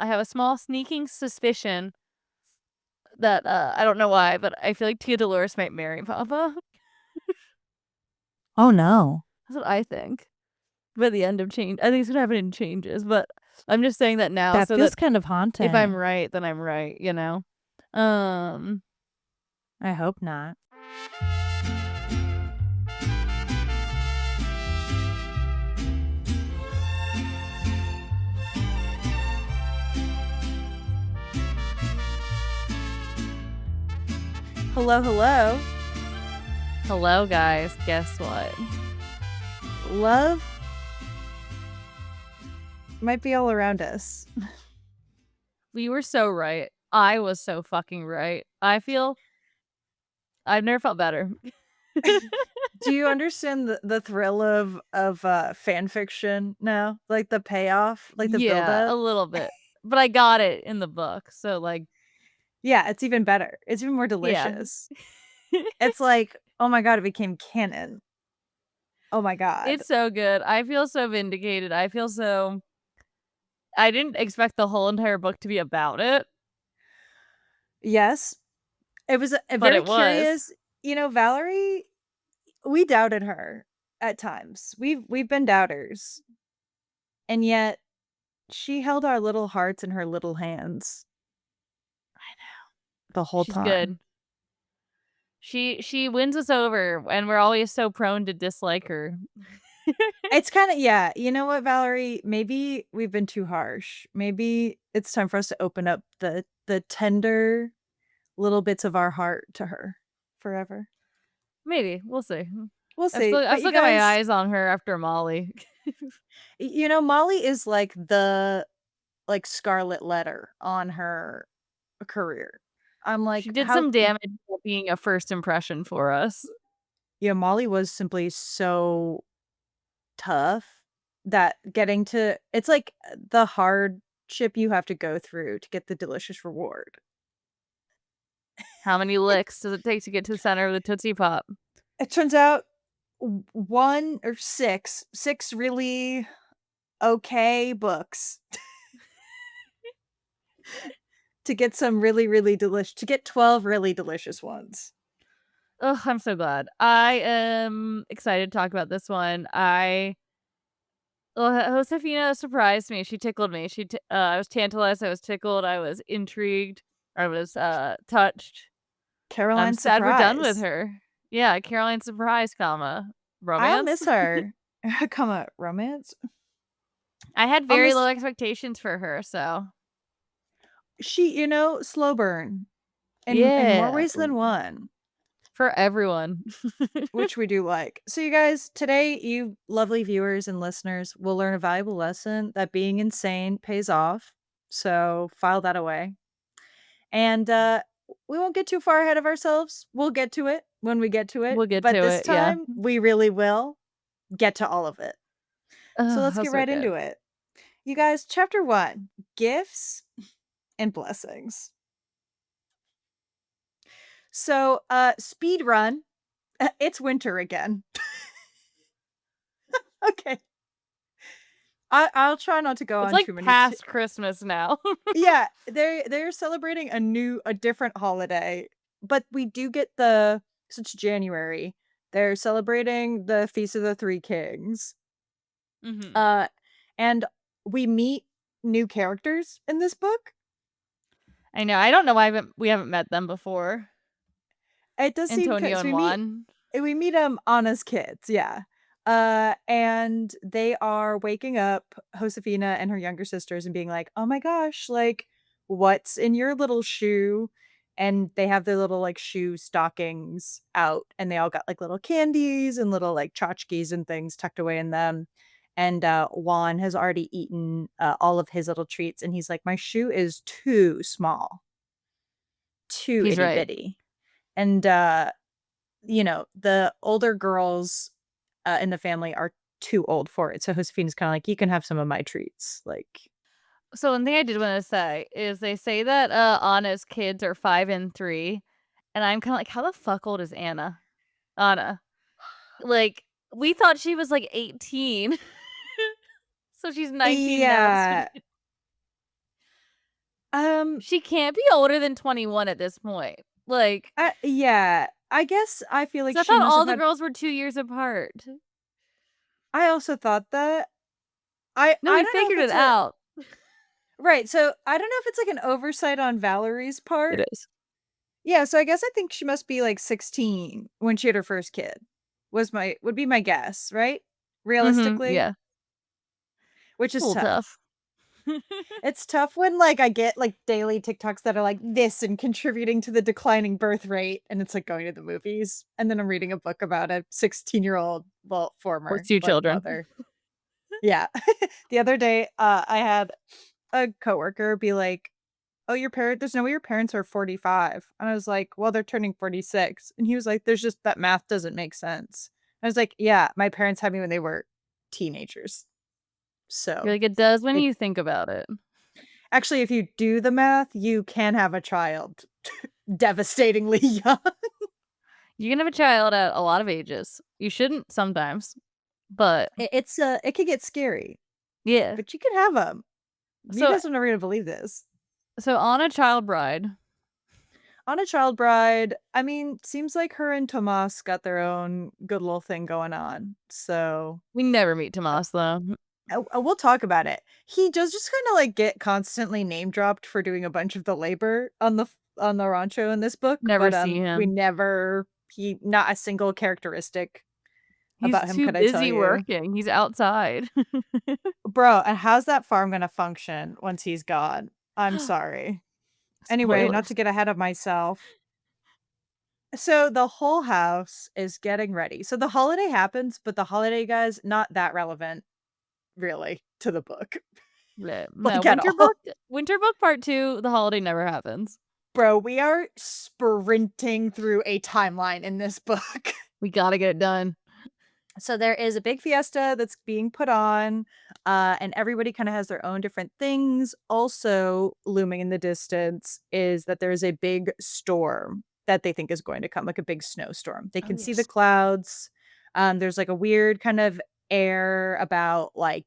I have a small sneaking suspicion that I don't know why, but I feel like Tia Dolores might marry Papa. Oh no. That's what I think. By the end of change, I think it's gonna happen in changes, but I'm just saying that now That so feels that kind of if I'm haunting. right, then I'm right, you know? Um, I hope not. Hello, hello. hello guys, guess what? Love might be all around us. We were so right. I was so fucking right. I've never felt better. Do you understand the thrill of fan fiction now? Like the payoff, like the Yeah, a buildup? little bit. But I got it in the book, so like Yeah, it's even better. It's even more yeah. delicious. It's like, oh my god, it became canon. Oh my god. It's so good. I feel so vindicated. I didn't expect the whole entire book to be about it, Yes, it was a but very it was. curious. Valerie, we doubted her at times. We've been doubters, and yet she held our little hearts in her little hands the whole She's time. good. She wins us over and we're always so prone to dislike her. It's kinda, yeah, you know what, Valerie? Maybe we've been too harsh. Maybe it's time for us to open up the tender little bits of our heart to her forever. Maybe, we'll see. We'll I've see. still I've But you still got my guys, eyes on her after Molly. Molly is like the like scarlet letter on her career. I'm She like, did how some damage being a first impression for us. yeah, Molly was simply so tough that getting to it's like the hardship you have to go through to get the delicious reward. How many licks does it take to get to the center of the Tootsie Pop? It turns out one or six really okay books to get some really, really delicious, to get 12 really delicious ones. Oh, I'm so glad. I am excited to talk about this one. Josefina surprised me. She tickled me. I was tantalized. I was tickled. I was intrigued. I was touched. I'm Caroline's sad we're done with surprise. her. Yeah, Caroline surprise, I'll romance. miss her. Comma, romance? I had I'll very miss low expectations for her, so slow burn in more yeah, ways than one. for everyone. Which we do like. So, you guys, today, you lovely viewers and listeners will learn a valuable lesson that being insane pays off. So, file that away. And we won't get too far ahead of ourselves. We'll get to it when we get to it. We'll get But to this it. Yeah. time, we really will get to all of it. So, Oh, let's that's get so right good. into it. You guys, chapter 1, gifts and blessings. So, speed run. It's winter again. Okay. I'll try not to go It's on like too many past Christmas now. yeah, they're celebrating a different holiday, but we do get so it's January. They're celebrating the Feast of the Three Kings. Mhm. Uh, and we meet new characters in this book. I know. I don't know why we haven't met them before. It does seem Antonio because and Juan. we meet them Anna's kids, yeah. And they are waking up Josefina and her younger sisters and being like, "Oh my gosh, like, what's in your little shoe?" And they have their little like shoe stockings out, and they all got like little candies and little like tchotchkes and things tucked away in them. And Juan has already eaten all of his little treats, and he's like, "My shoe is too small, too He's itty right. bitty." And the older girls in the family are too old for it. So Josefina's kind of like, you can have some of my treats. Like, So one thing I did want to say is they say that Anna's kids are 5 and 3, and I'm kind of like, how the fuck old is Anna? Like, we thought she was like 18. So she's 19 now. yeah, She can't be older than 21 at this point. Like, Yeah, I guess I feel 'cause like I she thought must all have the had girls were 2 years apart. I also thought that. No, I we don't know if figured it it's a out. right, so I don't know if it's, like, an oversight on Valerie's It part. is. Yeah, so I guess I think she must be, like, 16 when she had her first kid, would be my guess, right? Mhm, Realistically? yeah. Which It's a is little tough. tough. It's tough when, like, I get, like, daily TikToks that are like, "This and contributing to the declining birth rate," and it's, like, going to the movies, and then I'm reading a book about a 16-year-old, well, With former, 2 like, children. mother. Yeah. The other day, I had a coworker be like, "Oh, there's no way your parents are 45." And I was like, "Well, they're turning 46." And he was like, "There's just that math doesn't make sense." I was like, "Yeah, my parents had me when they were teenagers." You're So, like, "It does when it you think about it." actually, if you do the math, you can have a child devastatingly young. You can have a child at a lot of ages. You shouldn't sometimes, but It can get scary, yeah. but you can have them. You So guys are never gonna believe this. so on a child bride, On a Child Bride, I mean, seems like her and Tomas got their own good little thing going on, so we never meet Tomas though. we'll talk about it. He does just kinda, like, get constantly name dropped for doing a bunch of the labor on the rancho in this book, Never but, see we him. never he not a single characteristic He's about him too could I tell busy you. working. He's outside. Bro, and how's that farm gonna function once he's gone? I'm sorry. Anyway, not to Spoilers. get ahead of myself. So the whole house is getting ready. So the holiday happens, but the holiday, guys, not that relevant really to the book, Yeah, no, like, at all. Winter Book Part 2, the holiday never happens. Bro, we are sprinting through a timeline in this book. We gotta get it done. So there is a big fiesta that's being put on, and everybody kinda has their own different things. Also, looming in the distance is that there is a big storm that they think is going to come, like a big snowstorm. They Oh, can see the yes. clouds. There's, like, a weird kind of air about, like,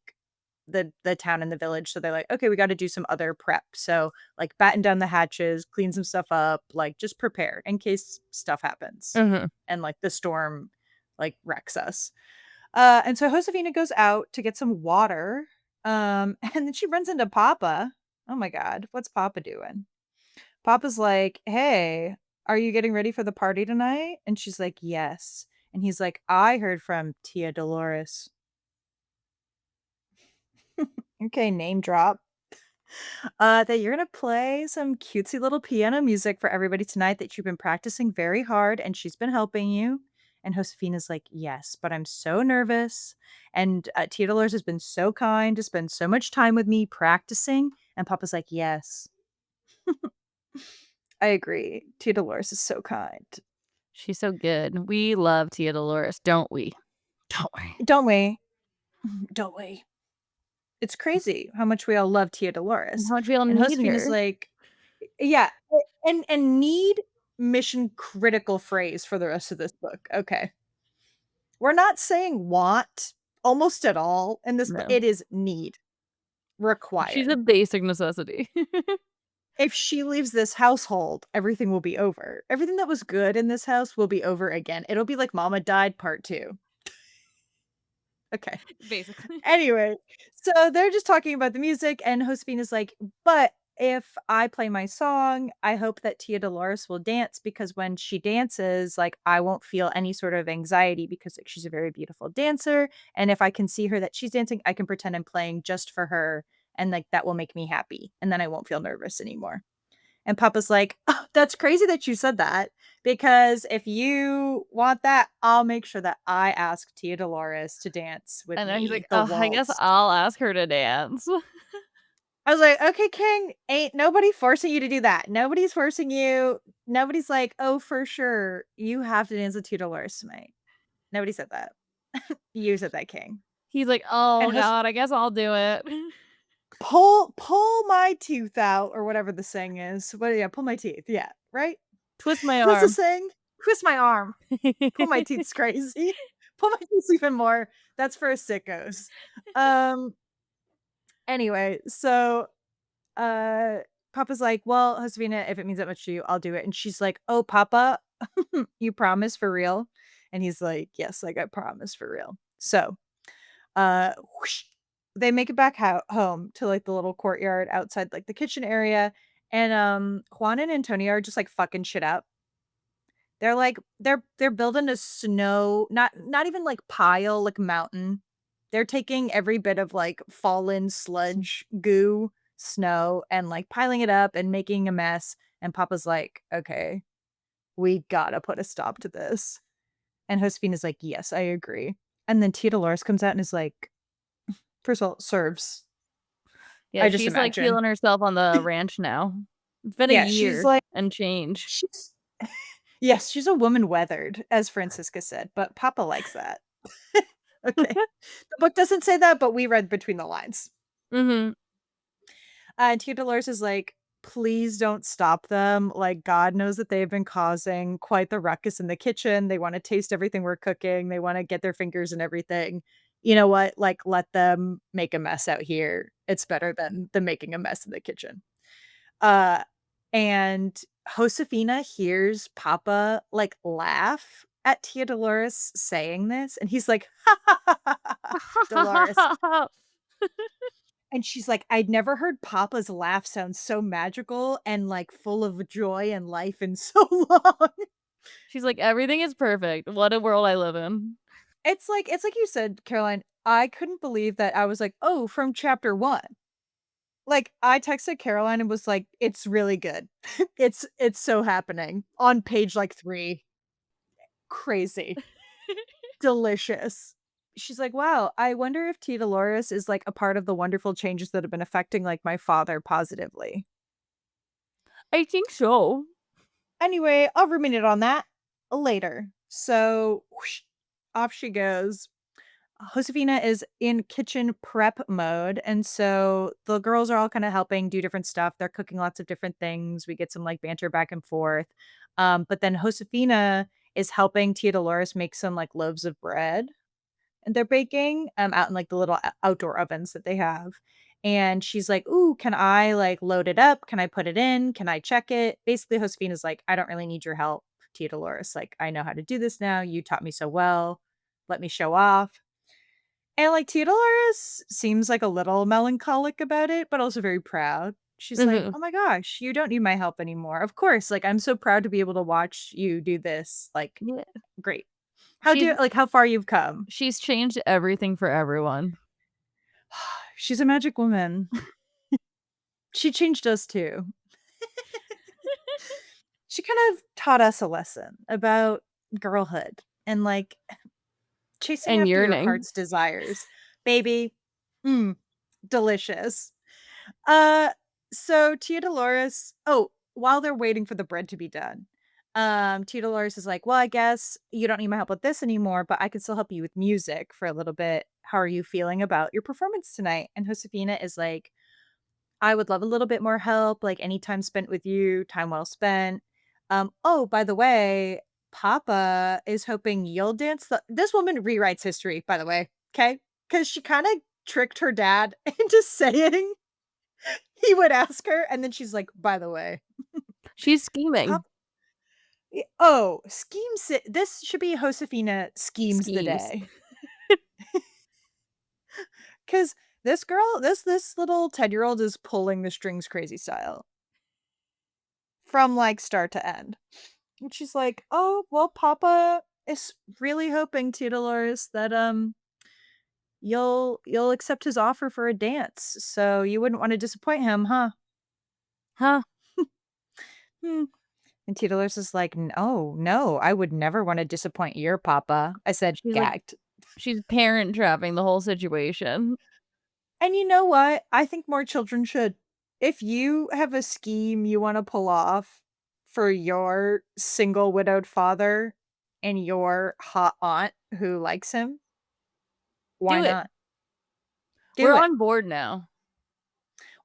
the town and the village, so they're like, "Okay, we gotta do some other prep." So, like, batten down the hatches, clean some stuff up, like, just prepare in case stuff happens Mhm. and, like, the storm, like, wrecks us. And so Josefina goes out to get some water, and then she runs into Papa. Oh my god, what's Papa doing? Papa's like, "Hey, are you getting ready for the party tonight?" And she's like, "Yes." And he's like, "I heard from Tia Dolores." Okay, name drop. That you're gonna play some cutesy little piano music for everybody tonight that you've been practicing very hard and she's been helping you. And Josefina's like, yes, but I'm so nervous. And Tia Dolores has been so kind to spend so much time with me practicing. And Papa's like, yes, I agree. Tia Dolores is so kind. She's so good. We love Tia Dolores, don't we? Don't we? Don't we? Don't we? It's crazy how much we all love Tia And Dolores. how much we all And need Josefina's her. like, yeah, and need mission critical phrase for the rest of this book. Okay. We're not saying want almost at all in this book. No. It is need, She's a required. basic necessity. If she leaves this household, everything will be over. Everything that was good in this house will be over again. It'll be like Mama Died Part 2. Okay. Basically. Anyway, so they're just talking about the music, and Josefina's like, "But if I play my song, I hope that Tia Dolores will dance because when she dances, like, I won't feel any sort of anxiety because, like, she's a very beautiful dancer, and if I can see her that she's dancing, I can pretend I'm playing just for her, and, like, that will make me happy, and then I won't feel nervous anymore." And Papa's like, "Oh, that's crazy that you said that, because if you want that, I'll make sure that I ask Tia Dolores to dance with And then he's like, me, the "Oh, I guess waltz." I'll ask her to dance." I was like, "Okay, King, ain't nobody forcing you to do that. Nobody's forcing you. Nobody's like, 'Oh, for sure, you have to dance with Tia Dolores tonight.'" Nobody said that. You said that, King. He's like, And "Oh Hus god, I guess I'll do it." pull my tooth out or whatever the saying is. But yeah, pull my teeth. Yeah, right? Twist my That's the arm. saying. Twist my arm. Pull my teeth's crazy. Pull my teeth even more. That's for sickos. Um, anyway, so, uh Papa's like, "Well, Josefina, if it means that much to you, I'll do it." And she's like, "Oh, Papa, you promise for real?" And he's like, "Yes, like I promise for real." So, whoosh, they make it back home to like the little courtyard outside like the kitchen area, and Juan and Antonio are just like fucking shit up. They're like they're building a snow, not even like pile, like mountain. They're taking every bit of like fallen sludge, goo, snow, and like piling it up and making a mess. And Papa's like, okay, we gotta put a stop to this. And Josefina's like, yes, I agree. And then Tia Dolores comes out and is like, first of all, serves. Yeah, I just she's, like, imagine. healing herself on the ranch now. It's been a Yeah, she's year like, and change. she's yes, she's a woman weathered, as Francisca said, but Papa likes that. Okay. The book doesn't say that, but we read between the lines. Mhm. And Tia Dolores is like, please don't stop them. Like, God knows that they've been causing quite the ruckus in the kitchen. They want to taste everything we're cooking. They want to get their fingers in everything. You know what? Like, let them make a mess out here. It's better than them making a mess in the kitchen. Uh, and Josefina hears Papa like laugh at Tia Dolores saying this, and he's like, ha ha ha ha ha, Dolores. And she's like, I'd never heard Papa's laugh sound so magical and like full of joy and life in so long. She's like, "Everything is perfect. What a world I live in." It's like you said, Caroline. I couldn't believe that I was like, oh, from chapter one. Like I texted Caroline and was like, it's really good. It's so happening on page like 3. Crazy. Delicious. She's like, wow, I wonder if Tia Dolores is like a part of the wonderful changes that have been affecting like my father positively. I think so. Anyway, I'll ruminate on that later. So, whoosh, off she goes. Josefina is in kitchen prep mode, and so the girls are all kind of helping do different stuff. They're cooking lots of different things. We get some like banter back and forth. But then Josefina is helping Tia Dolores make some like loaves of bread and they're baking, out in, like, the little outdoor ovens that they have, and she's like, "Ooh, can I, like, load it up? Can I put it in? Can I check it?" Basically, Josefina's like, "I don't really need your help, Tia Dolores, like, I know how to do this now, you taught me so well, let me show off." And, like, Tia Dolores seems, like, a little melancholic about it, but also very proud. She's like, Mhm. "Oh my gosh, you don't need my help anymore. Of course, like, I'm so proud to be able to watch you do this, like, Yeah. great." She's How far you've come. she's changed everything for everyone. She's a magic woman. She changed us too. She kind of taught us a lesson about girlhood and, like, chasing And after your yearning. heart's desires. Baby, mm, delicious. Uh, so Tia Dolores while they're waiting for the bread to be done, Tia Dolores is like, "Well, I guess you don't need my help with this anymore, but I can still help you with music for a little bit. How are you feeling about your performance tonight?" And Josefina is like, I would love a little bit more help, like, any time spent with you, time well spent. Oh, by the way, Papa is hoping you'll dance the this woman rewrites history, by the way, okay? Because she kinda tricked her dad into saying he would ask her, and then she's like, "By the way, She's scheming. Pop oh, schemes this should be Josefina schemes the Schemes. day. Because this little 10-year-old is pulling the strings crazy style from, like, start to end. And she's like, "Oh, well, Papa is really hoping, Tia Dolores, that, you'll accept his offer for a dance, so you wouldn't wanna disappoint him, huh?" Huh. Hmm. And Tia Dolores is like, "No, no, I would never wanna disappoint your papa." I said, She's like gagged. she's parent trapping the whole situation. And you know what? I think more children should. If you have a scheme you wanna pull off for your single widowed father and your hot aunt who likes him, why Do it. not? We're Do it. on board now.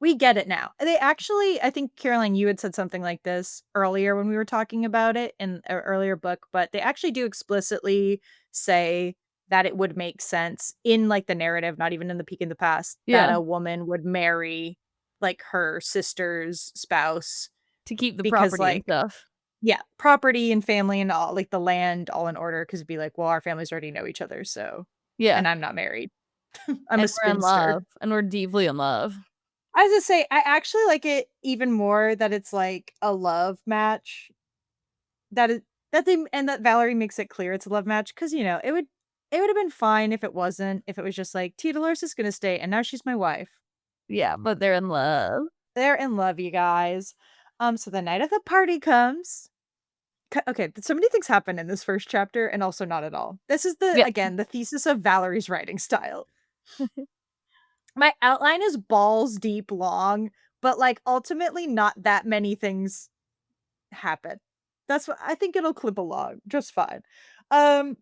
We get it now. They actually I think, Caroline, you had said something like this earlier when we were talking about it in an earlier book, but they actually do explicitly say that it would make sense in, like, the narrative, not even in the Peek in the Past, that Yeah. a woman would marry like, her sister's spouse To keep the because, property and like stuff. yeah, property and family and all, like, the land all in order. Because 'cause it'd be like, "Well, our families already know each other, so" Yeah, and I'm not married. I'm and a we're in love, spinster. and we're deeply in love. I was gonna say, I actually like it even more that it's, like, a love match, that it that they and that Valerie makes it clear it's a love match. Because it would've been fine if it wasn't, if it was just like, "Tia Dolores is gonna stay, and now she's my wife." Yeah, but they're in love. They're in love, you guys. So the night of the party comes. Okay, so many things happen in this first chapter and also not at all. This is Yeah, again, the thesis of Valerie's writing style. My outline is balls deep long, but, like, ultimately not that many things happen. That's what I think it'll clip along just fine. Um,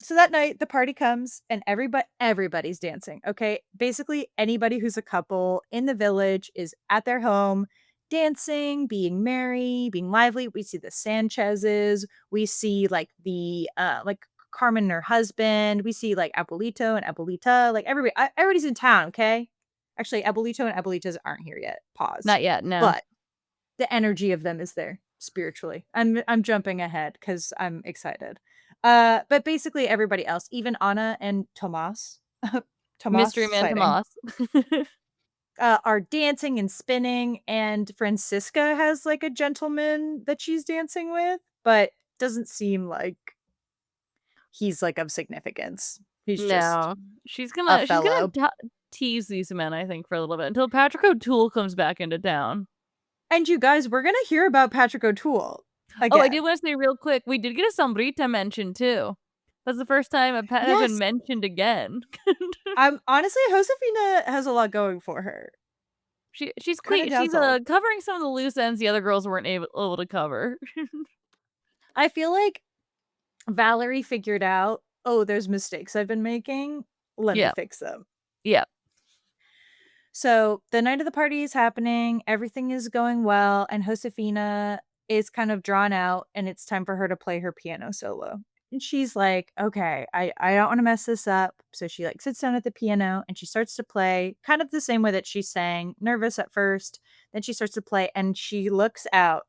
so that night the party comes and everybody's dancing, okay? Basically anybody who's a couple in the village is at their home dancing, being merry, being lively. We see the Sanchez's, we see like like Carmen and her husband, we see like Abuelito and Abuelita, like everybody's in town, okay? Actually, Abuelito and Abuelitas aren't here yet. Pause. not yet, no. But the energy of them is there spiritually. I'm jumping ahead because 'cause I'm excited. But basically everybody else, even Anna and Tomas, Tomas Mystery Man sighting, Tomas. are dancing and spinning, and Francisca has, like, a gentleman that she's dancing with, but doesn't seem like he's, like, of significance. He's just No, a she's gonna fellow. tease these men, I think, for a little bit until Patrick O'Toole comes back into town. And you guys, we're gonna hear about Patrick O'Toole Oh, I did again. wanna say real quick, we did get a sombrita mention too. That's the first time a pet has been Yes! mentioned again. Honestly, Josefina has a lot going for her. Kinda She's, dazzled. covering some of the loose ends the other girls weren't able to cover. I feel like Valerie figured out, "Oh, there's mistakes I've been making. Let me Yeah, fix them." yeah. So, the night of the party is happening, everything is going well, and Josefina is kind of drawn out, and it's time for her to play her piano solo. And she's like, "Okay, I don't wanna mess this up." So she, like, sits down at the piano, and she starts to play kind of the same way that she sang, nervous at first, then she starts to play, and she looks out,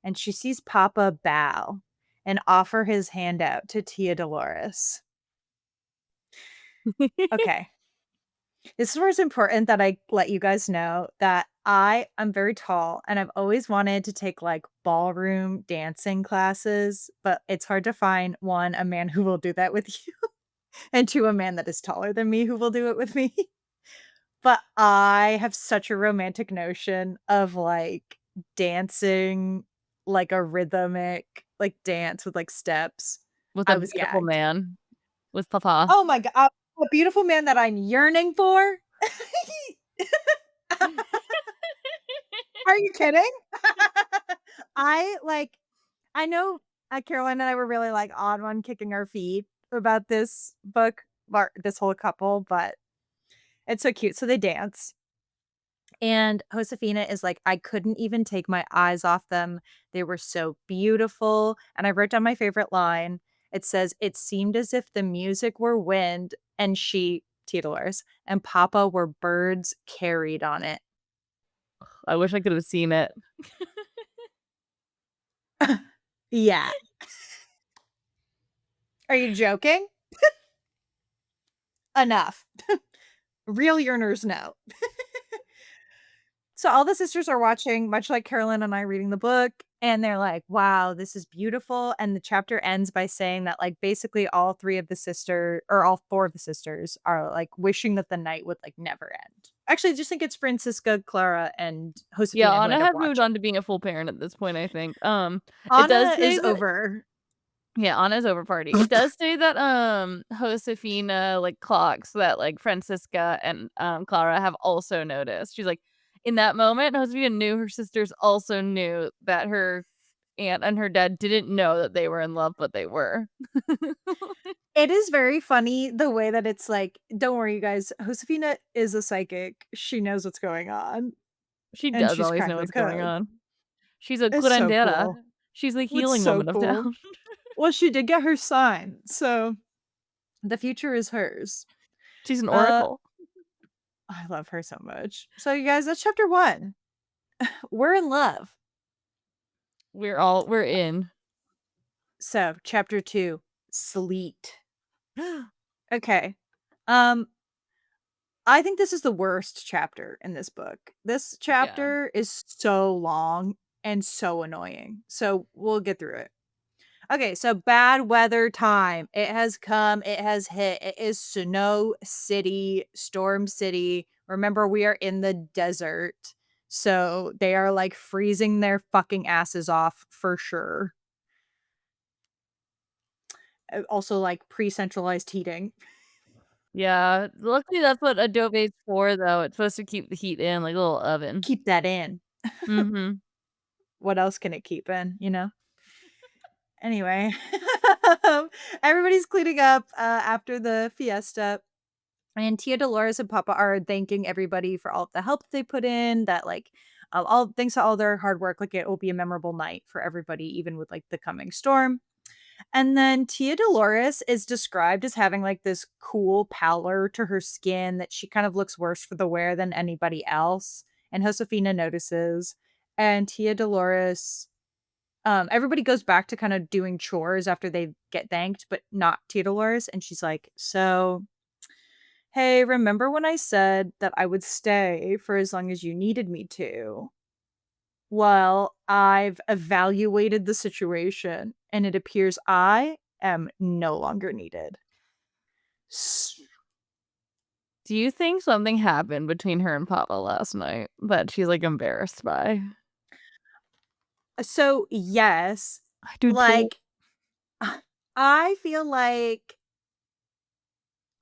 and she sees Papa bow and offer his hand out to Tia Dolores. Okay. This is where it's important that I let you guys know that I am very tall and I've always wanted to take like ballroom dancing classes, but it's hard to find one, a man who will do that with you, and two, a man that is taller than me who will do it with me. But I have such a romantic notion of like dancing like a rhythmic like dance with like steps. With a I was beautiful gagged. man. With Papa. Oh my god, a beautiful man that I'm yearning for. Are you kidding? I like I know, Caroline and I were really, like, on one kicking our feet about this book, or this whole couple, but it's so cute. So they dance, and Josefina is like, "I couldn't even take my eyes off them. They were so beautiful," and I wrote down my favorite line. It says, "It seemed as if the music were wind, and she" Tia Dolores, "and Papa were birds carried on it." I wish I could have seen it. Yeah. Are you joking? Enough. Real yearners know. So all the sisters are watching, much like Carolyn and I reading the book, and they're like, "Wow, this is beautiful." And the chapter ends by saying that like basically all 3 of the sister or all 4 of the sisters are like wishing that the night would like never end. Actually, I just think it's Francisca, Clara, and Yeah, Josefina who Anna end up had moved watching. on to being a full parent at this point, I think. It does Anna say is that over. yeah, Anna's over party. It does say that, Josefina, like, clocks that, like, Francisca and, Clara have also noticed. She's like, "In that moment, Josefina knew her sisters also knew that her aunt and her dad didn't know that they were in love, but they were." It is very funny the way that it's like, "Don't worry, you guys, Josefina is a psychic. She knows what's going on, She and does she's always cracked know the what's going code." on. She's a It's so curandera. cool. She's the It's healing so woman of cool. town. Well, she did get her sign, so the future is hers. She's an Uh, oracle. I love her so much. So you guys, that's chapter 1. We're in love. We're in. So, chapter 2, Sleet. Okay. Um, I think this is the worst chapter in this book. This Yeah. chapter is so long and so annoying. So, we'll get through it. Okay, so bad weather time. It has come, it has hit. It is Snow City, Storm City. Remember, we are in the desert. So they are like freezing their fucking asses off for sure. Also, like pre centralized heating. Yeah, luckily that's what adobe is for, though, it's supposed to keep the heat in like a little oven. Keep that in. Mhm. What else can it keep in, you know? Anyway, everybody's cleaning up after the fiesta. And Tia Dolores and Papa are thanking everybody for all of the help they put in, that like all thanks to all their hard work, like it will be a memorable night for everybody, even with like the coming storm. And then Tia Dolores is described as having like this cool pallor to her skin that she kind of looks worse for the wear than anybody else. And Josefina notices. And Tia Dolores, everybody goes back to kind of doing chores after they get thanked, but not Tia Dolores. And she's like, so hey, remember when I said that I would stay for as long as you needed me to? Well, I've evaluated the situation and it appears I am no longer needed. S- Do you think something happened between her and Papa last night that she's, like, embarrassed by? So, yes, I do too. like I feel like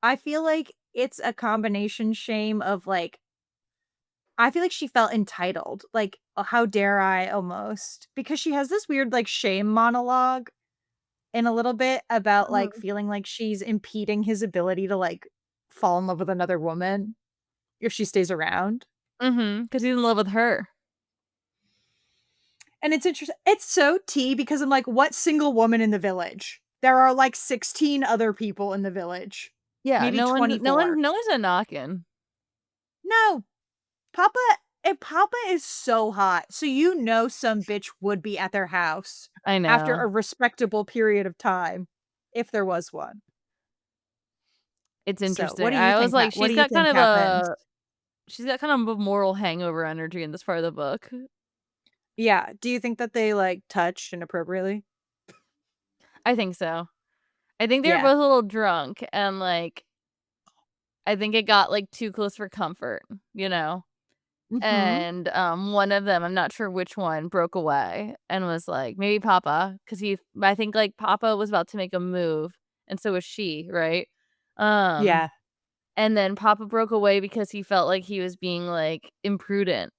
I feel like it's a combination shame of like I feel like she felt entitled. Like, how dare I almost? Because she has this weird like shame monologue in a little bit about, like, Mhm. feeling like she's impeding his ability to, like, fall in love with another woman if she stays around. Mhm, 'cause he's in love with her. And it's interesting. It's so tea because I'm like, what single woman in the village? There are, like, 16 other people in the village. Yeah, Maybe no one no one 24. no one's a knocking. No. Papa and Papa is so hot, so you know some bitch would be at their house I after know. a respectable period of time, if there was one. It's So, interesting. I was like, what do you think happened? she's got kind of a moral hangover energy in this part of the book. Yeah, do you think that they, like, touched inappropriately? I think so. I think they were Yeah. both a little drunk and, like, I think it got, like, too close for comfort, you know? Mhm. And, one of them, I'm not sure which one, broke away and was like maybe Papa, 'cause I think, like, Papa was about to make a move, and so was she, right? Um, Yeah. and then Papa broke away because he felt like he was being, like, imprudent,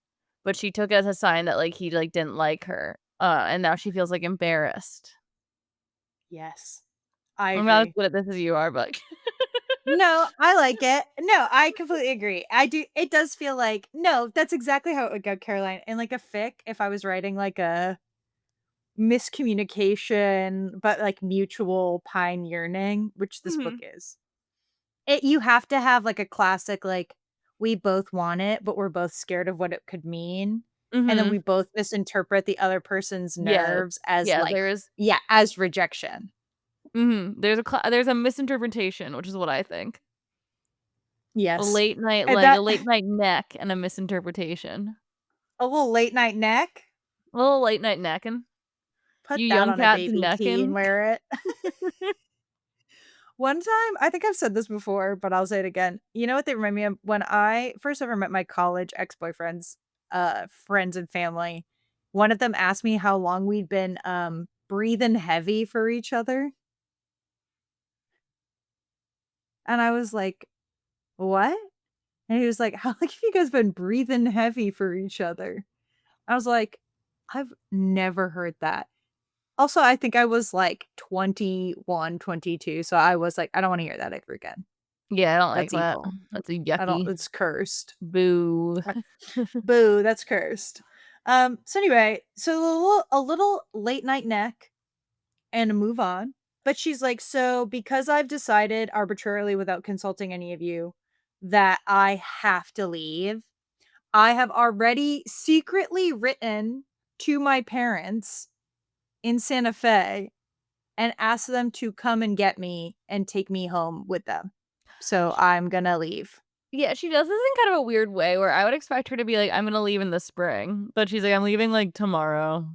but she took it as a sign that, like, he, like, didn't like her, and now she feels, like, embarrassed. Yes. I I'm not as agree. good at this as you are, but No, I like it. No, I completely agree. I do it does feel like no, that's exactly how it would go, Caroline. In, like, a fic, if I was writing, like, a miscommunication, but, like, mutual pine yearning, which this book Mhm, is. You have to have, like, a classic, like, we both want it, but we're both scared of what it could mean, and then we mhm. both misinterpret the other person's Yes. nerves as, Yeah, like there's yeah, as rejection. mhm, there's a misinterpretation, which is what I think. Yes. A That late night neck and a misinterpretation. a little late night neck, A little late night necking. put You that young on a cats baby tee and necking. wear it. One time, I think I've said this before, but I'll say it again. You know what they remind me of? When I first ever met my college ex-boyfriends, friends and family, one of them asked me how long we'd been, breathing heavy for each other, and I was like, "What?" And he was like, "How long have you guys been breathing heavy for each other?" I was like, "I've never heard that." Also, I think I was, like, 21, 22, so I was like, "I don't wanna hear that ever again. Yeah, I don't like That's that. evil. That's a I don't yucky. it's cursed." Boo. Uh, boo, that's cursed. So anyway, so a little late night neck and a move on, but she's like, "So, because I've decided arbitrarily without consulting any of you that I have to leave. I have already secretly written to my parents in Santa Fe and asked them to come and get me and take me home with them. So I'm gonna leave. Yeah, she does this in kind of a weird way where I would expect her to be like, "I'm gonna leave in the spring," but she's like, "I'm leaving, like, tomorrow."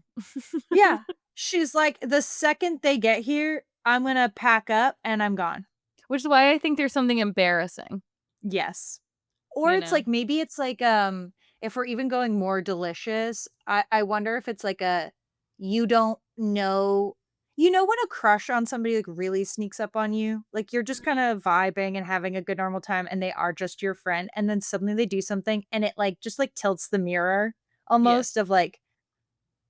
Yeah. She's like, "The second they get here, I'm gonna pack up and I'm gone." Which is why I think there's something embarrassing, Yes. Or you it's know? like maybe it's like, if we're even going more delicious, I wonder if it's like a you don't know when a crush on somebody, like, really sneaks up on you? Like, you're just kinda vibing and having a good normal time, and they are just your friend, and then suddenly they do something, and it, like, just, like, tilts the mirror Yes. almost of, like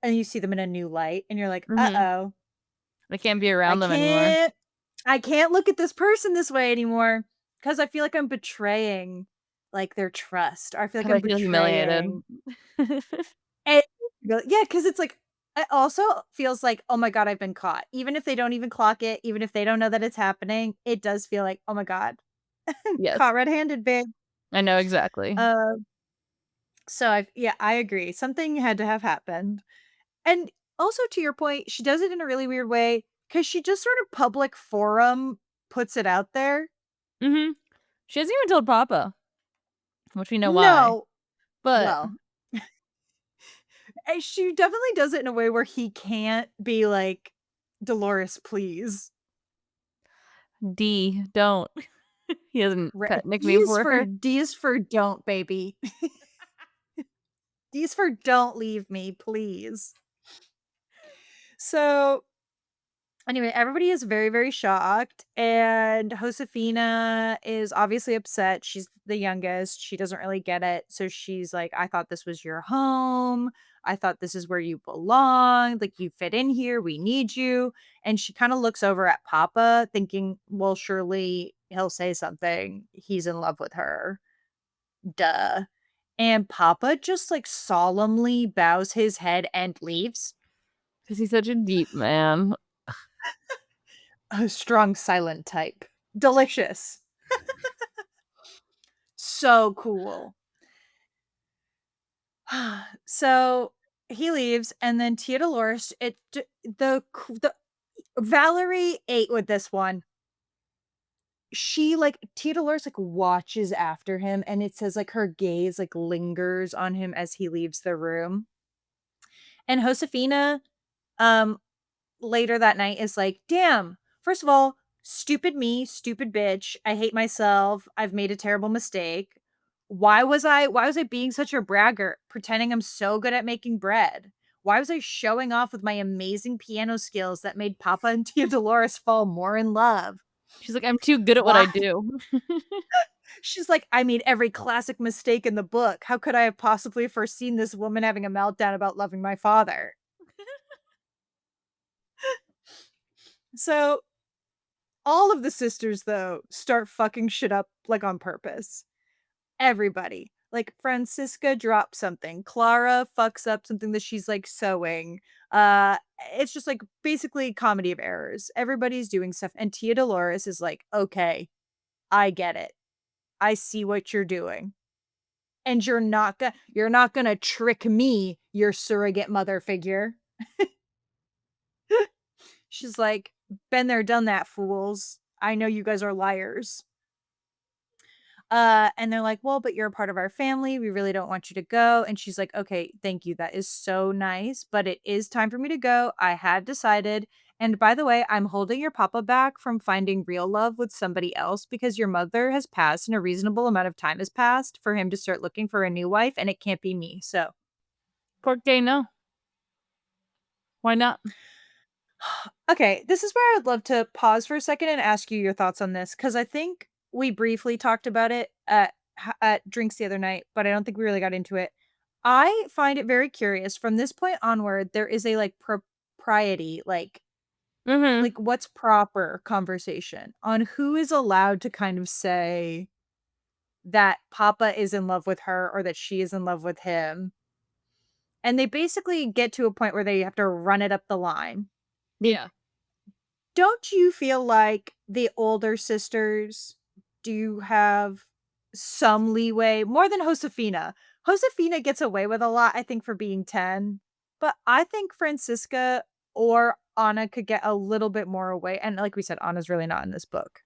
and you see them in a new light, and you're like, Mhm. "Uh-oh. I can't be I around them anymore. can't I can't look at this person this way anymore because I feel like I'm betraying, like, their trust, or I feel like 'Cause I'm I feel humiliated. betraying and yeah, because it's like it also feels like, "Oh my god, I've been caught." Even if they don't even clock it, even if they don't know that it's happening, it does feel like, "Oh my god, Yes, caught red-handed, babe." I know exactly. Uh, so I agree. Something had to have happened. And also to your point, she does it in a really weird way because she just sort of public forum puts it out there. Mhm. She hasn't even told Papa, which we know why, No. but Well, and she definitely does it in a way where he can't be like, "Dolores, please." D, don't. He has a Re pet nickname for her. D is for don't, baby. D is for don't leave me, please. So anyway, everybody is very, very shocked, and Josefina is obviously upset. She's the youngest. She doesn't really get it. So she's like, I thought this was your home. I thought this is where you belong. Like, you fit in here. We need you. And she kind of looks over at Papa, thinking, well, surely he'll say something. He's in love with her. Duh. And Papa just like solemnly bows his head and leaves. 'Cause he's such a deep man. A strong silent type. Delicious. So cool. So he leaves, and then Tia Dolores, the Valerie ate with this one. She like Tia Dolores like watches after him, and it says like her gaze like lingers on him as he leaves the room. And Josefina, um, later that night is like, "Damn, first of all, stupid me, stupid bitch. I hate myself. I've made a terrible mistake. Why was I being such a braggart, pretending I'm so good at making bread? Why was I showing off with my amazing piano skills that made Papa and Tia Dolores fall more in love? She's like, "I'm too good at what I Why?" do." She's like, "I made every classic mistake in the book. How could I have possibly foreseen this woman having a meltdown about loving my father?" So all of the sisters, though, start fucking shit up, like, on purpose. Everybody. Like, Francisca drops something, Clara fucks up something that she's, like, sewing. Uh, it's just, like, basically comedy of errors. Everybody's doing stuff, and Tia Dolores is like, "Okay, I get it. I see what you're doing, and you're not gonna trick me, your surrogate mother figure." She's like, "Been there, done that, fools. I know you guys are liars." And they're like, "Well, but you're a part of our family. We really don't want you to go." And she's like, "Okay, thank you. That is so nice, but it is time for me to go. I had decided. And by the way, I'm holding your papa back from finding real love with somebody else because your mother has passed and a reasonable amount of time has passed for him to start looking for a new wife, and it can't be me. So, Pork day, no. Why not? okay, this is where I'd love to pause for a second and ask you your thoughts on this because I think we briefly talked about it at drinks the other night, but I don't think we really got into it. I find it very curious. From this point onward, there is a like propriety, Mhm. like what's proper conversation on who is allowed to kind of say that Papa is in love with her or that she is in love with him. And they basically get to a point where they have to run it up the line. Yeah. Don't you feel like the older sisters do have some leeway, more than Josefina. Josefina gets away with a lot, I think, for being 10, but I think Francisca or Anna could get a little bit more away, and like we said, Anna's really not in this book.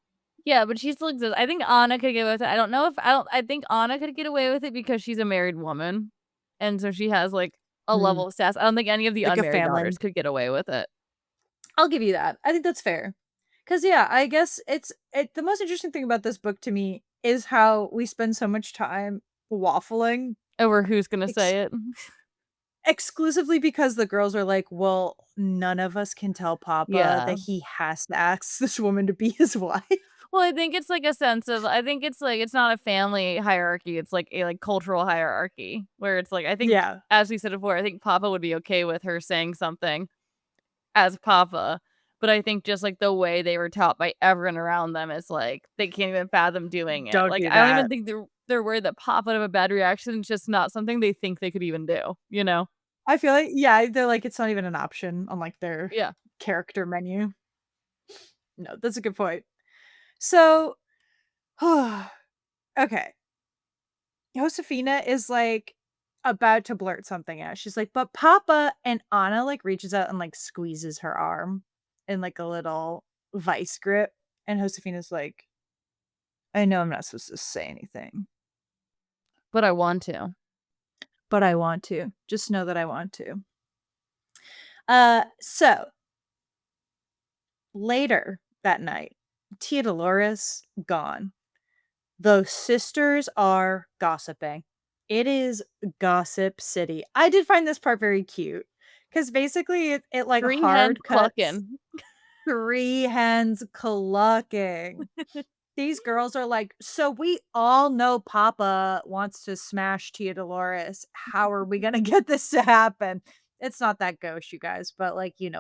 Yeah, but she still exists. I think Anna could get away with it. I don't know if I think Anna could get away with it because she's a married woman, and so she has, like, a Mm, level of sass. I don't think any of the like a unmarried family. daughters could get away with it. I'll give you that. I think that's fair. 'Cause, yeah, I guess the most interesting thing about this book to me is how we spend so much time waffling Over who's gonna ex say it. exclusively because the girls are like, "Well, none of us can tell Papa Yeah. that he has to ask this woman to be his wife." Well, I think it's, like, a sense of I think it's, like it's not a family hierarchy, it's, like, a, like, cultural hierarchy where it's, like I think, Yeah, as we said before, I think Papa would be okay with her saying something as Papa, but I think just, like, the way they were taught by everyone around them is, like, they can't even fathom doing it. don't Like, do I don't even that. think they're worried that Papa would have a bad reaction, it's just not something they think they could even do, you know? I feel like yeah, they're like, it's not even an option on, like, their Yeah. character menu. No, that's a good point. So, okay. Josefina is, like, about to blurt something out. She's like, "But Papa," and Anna, like, reaches out and, like, squeezes her arm in, like, a little vice grip, and Josefina's like, "I know I'm not supposed to say anything, But I want to. but I want to. Just know that I want to." So, later that night, Tia Dolores, gone. The sisters are gossiping. It is gossip city. I did find this part very cute because basically it like 3 hens hard cuts clucking. 3 hens clucking. These girls are like, "So we all know Papa wants to smash Tia Dolores. How are we gonna get this to happen?" It's not that gauche, you guys, but, like, you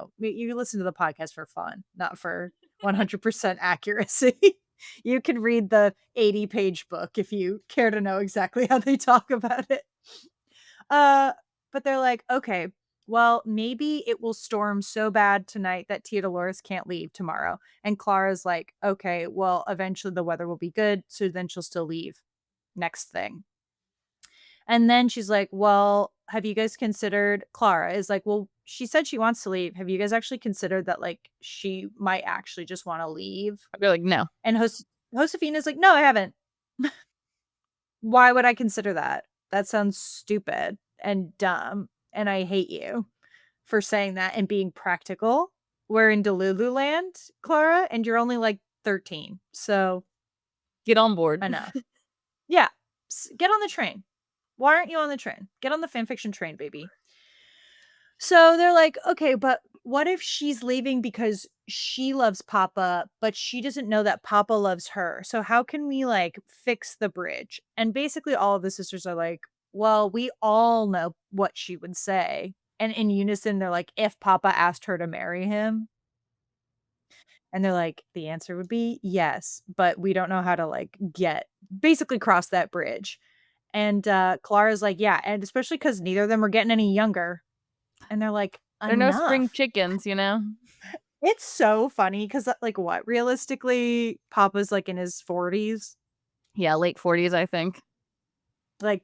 listen to the podcast for fun, not for 100% accuracy. You can read the 80-page book if you care to know exactly how they talk about it. Uh, but they're like, "Okay, well, maybe it will storm so bad tonight that Tia Dolores can't leave tomorrow." And Clara's like, "Okay, well, eventually the weather will be good, so then she'll still leave." Next thing. And then she's like, "Well, have you guys considered" Clara is like, "Well, she said she wants to leave. Have you guys actually considered that, like, she might actually just wanna leave?" I'd be like, "No." And Josefina's like, "No, I haven't." "Why would I consider that? That sounds stupid and dumb, and I hate you for saying that and being practical. We're in Delulu land, Clara, and you're only, like, 13, so Get on board. enough." Yeah, get on the train. Why aren't you on the train? Get on the fanfiction train, baby. So they're like, "Okay, but what if she's leaving because she loves Papa, but she doesn't know that Papa loves her? So how can we, like, fix the bridge?" And basically all of the sisters are like, "Well, we all know what she would say." And in unison, they're like, "If Papa asked her to marry him." And they're like, "The answer would be yes, but we don't know how to, like, basically cross that bridge." And, Clara's like, "Yeah, and especially because neither of them are getting any younger." And they're like, They're no spring "Enough." chickens, you know? It's so funny because, like, what? Realistically, Papa's, like, in his 40s. Yeah, late 40s, I think. Like,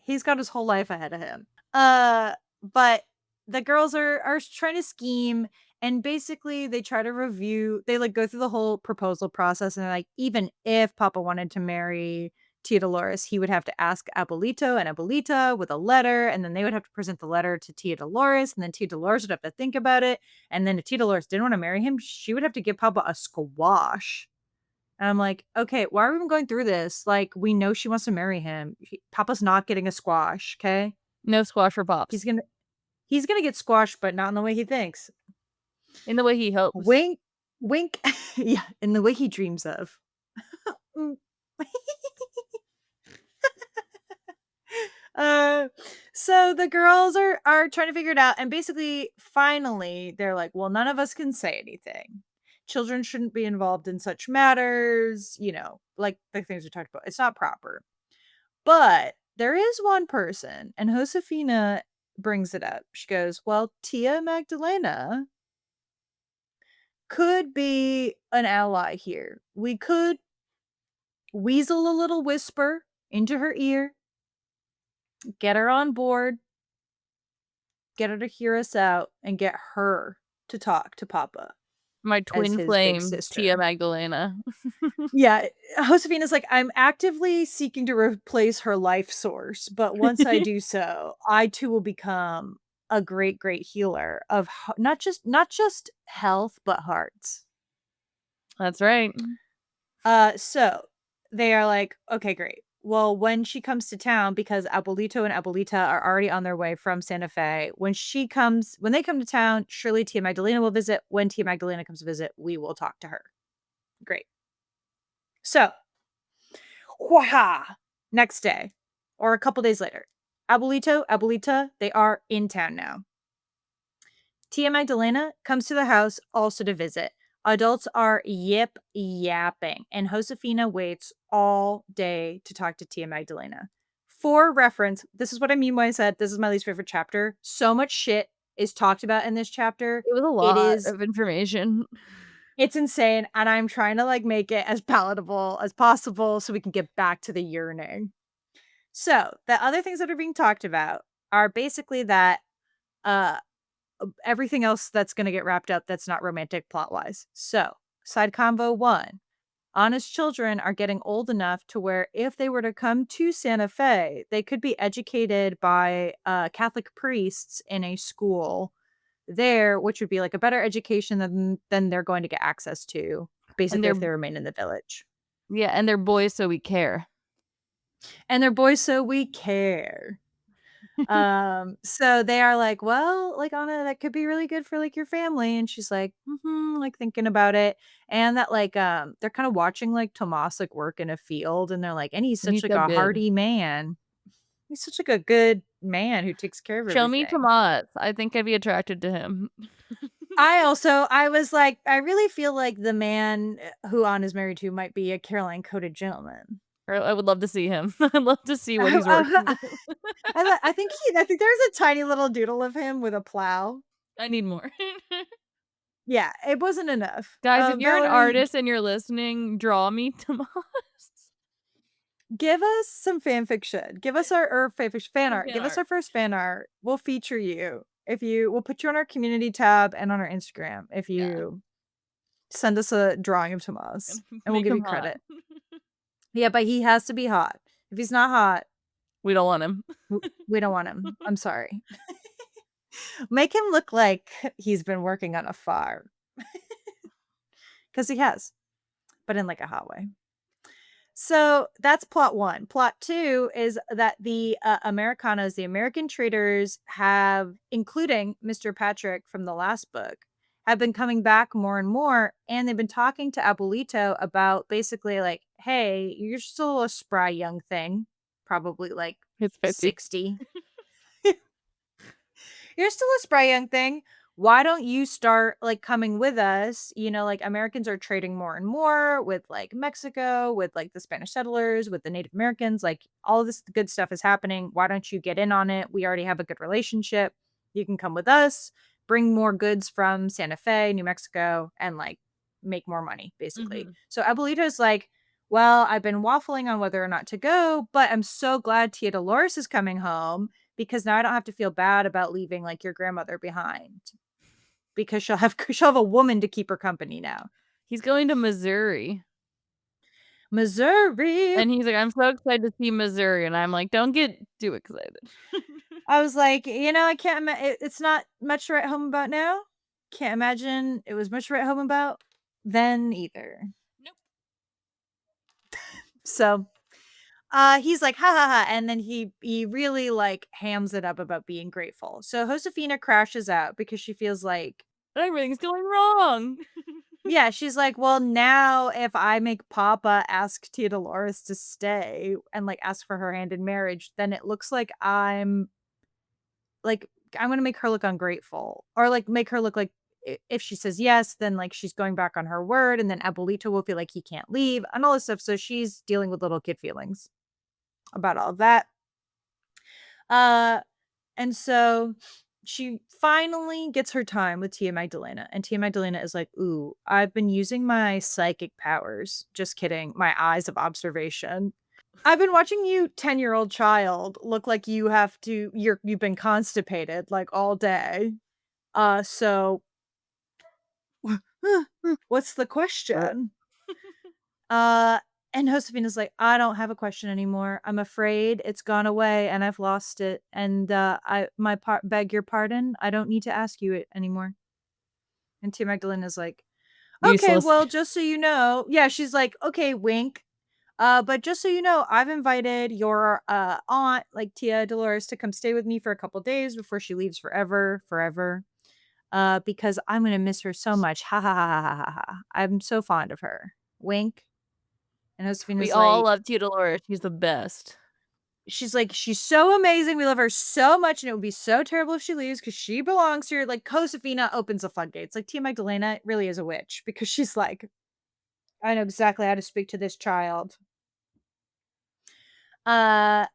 he's got his whole life ahead of him. But the girls are trying to scheme, and basically they try to like, go through the whole proposal process, and they're like, even if Papa wanted to marry Tia Dolores, he would have to ask Abuelito and Abuelita with a letter, and then they would have to present the letter to Tia Dolores, and then Tia Dolores would have to think about it, and then if Tia Dolores didn't wanna marry him, she would have to give Papa a squash. And I'm like, "Okay, why are we even going through this? Like, we know she wants to marry him. Papa's not getting a squash, okay? No squash for He's pops. gonna he's gonna get squashed, but not in the way he thinks." In the way he hopes. Wink, wink. Yeah, in the way he dreams of. Mm. Uh, so the girls are trying to figure it out, and basically, finally, they're like, "Well, none of us can say anything. Children shouldn't be involved in such matters, like the things we talked about. It's not proper." But there is one person, and Josefina brings it up. She goes, "Well, Tia Magdalena could be an ally here. We could weasel a little whisper into her ear, get her on board, get her to hear us out, and get her to talk to Papa My as twin his big flame, Tia sister. Magdalena. Yeah, Josefina's like, "I'm actively seeking to replace her life source, but once I do so, I too will become a great, great healer of not just health, but hearts." That's right. So they are like, "Okay, great. Well, when she comes to town, because Abuelito and Abuelita are already on their way from Santa Fe, when they come to town, surely Tia Magdalena will visit. When Tia Magdalena comes to visit, we will talk to her." Great. So Waha! Next day, or a couple days later, Abuelito, Abuelita, they are in town now. Tia Magdalena comes to the house also to visit. Adults are yip yapping, and Josefina waits all day to talk to Tia Magdalena. For reference, this is what I mean when I said this is my least favorite chapter. So much shit is talked about in this chapter. It was a It lot is of information. it's insane, and I'm trying to like make it as palatable as possible so we can get back to the yearning. So, the other things that are being talked about are basically that uh everything else that's going to get wrapped up that's not romantic plot wise. So, side convo 1. Anna's children are getting old enough to where if they were to come to Santa Fe, they could be educated by Catholic priests in a school there, which would be like a better education than they're going to get access to And basically they're if they remain in the village. yeah, and they're boys, so we care. And they're boys so we care. So they are like, "Well, like, Anna, that could be really good for, like, your family," and she's like, "Mhm," like, thinking about it, and that, like, they're kinda watching, like, Tomas, like, work in a field, and they're like, "And he's And such, he's like, so a good. hearty man. He's such, like, a good man who takes care of Show me everything." Tomas. I think I'd be attracted to him. I was like, I really feel like the man, who Anna's married to might be a Caroline-coated gentleman. Or I would love to see him. I'd love to see what Oh, he's working with. I think there's a tiny little doodle of him with a plow. I need more. Yeah, it wasn't enough. Guys, if you're an Valerie, artist and you're listening, draw me Tomas. give us some fan fiction. Give us our fan Some art. fan Give us art. our first fan art. We'll feature you. We'll put you on our community tab and on our Instagram if Yeah, you send us a drawing of Tomas, and and we'll make give him you hot. credit. Yeah, but he has to be hot. If he's not hot, We don't want him. we don't want him. I'm sorry. Make him look like he's been working on a farm because he has, but in like a hot way. So that's plot 1. Plot 2 is that the Americanos, the American traders, have, including Mr. Patrick from the last book, have been coming back more and more. And they've been talking to Abuelito about basically like, hey, you're still a spry young thing, probably like It's 50. 60. You're still a spry young thing. Why don't you start like coming with us? You know, like Americans are trading more and more with like Mexico, with like the Spanish settlers, with the Native Americans. Like all this good stuff is happening. Why don't you get in on it? We already have a good relationship. You can come with us, bring more goods from Santa Fe, New Mexico, and like make more money, basically. Mhm. So Abuelito's like, well, I've been waffling on whether or not to go, but I'm so glad Tia Dolores is coming home because now I don't have to feel bad about leaving like your grandmother behind because she'll have a woman to keep her company now. He's going to Missouri. Missouri. And he's like, "I'm so excited to see Missouri." And I'm like, "Don't get too excited." I was like, I can't it's not much to write home about now. Can't imagine it was much to write home about then either. Nope. So, he's like, "Ha ha ha," and then he really like hams it up about being grateful. So Josefina crashes out because she feels like Everything's going wrong. yeah, she's like, "Well, now if I make Papa ask Tia Dolores to stay and, like, ask for her hand in marriage, then it looks like, I'm gonna make her look ungrateful or, like, make her look like if she says yes, then, like, she's going back on her word, and then Abuelito will feel like he can't leave and all this stuff." So she's dealing with little kid feelings about all of that. Uh, and so she finally gets her time with Tia Magdalena, and Tia Magdalena is like, "Ooh, I've been using my psychic powers." Just kidding, my eyes of observation. "I've been watching you, 10-year-old child, look like you've been constipated, like, all day. So what's the Er, question?" Uh, and Josefina's like, "I don't have a question anymore. I'm afraid it's gone away and I've lost it. And I my part beg your pardon. I don't need to ask you it anymore." And Tia Magdalena's like, "Okay, Useless. well, just so you know," yeah, she's like, "Okay, wink. But just so you know, I've invited your aunt, like Tia Dolores, to come stay with me for a couple days before she leaves forever, forever. Because I'm gonna miss her so much. Ha ha ha ha ha ha. I'm so fond of her. Wink." And We Josefina's all like, love Tia Dolores, she's the best. "She's so amazing. We love her so much, and it would be so terrible if she leaves because she belongs here." Like, Josefina opens the floodgates. Like, Tia Magdalena really is a witch because she's like, "I know exactly how to speak to this child." Uh,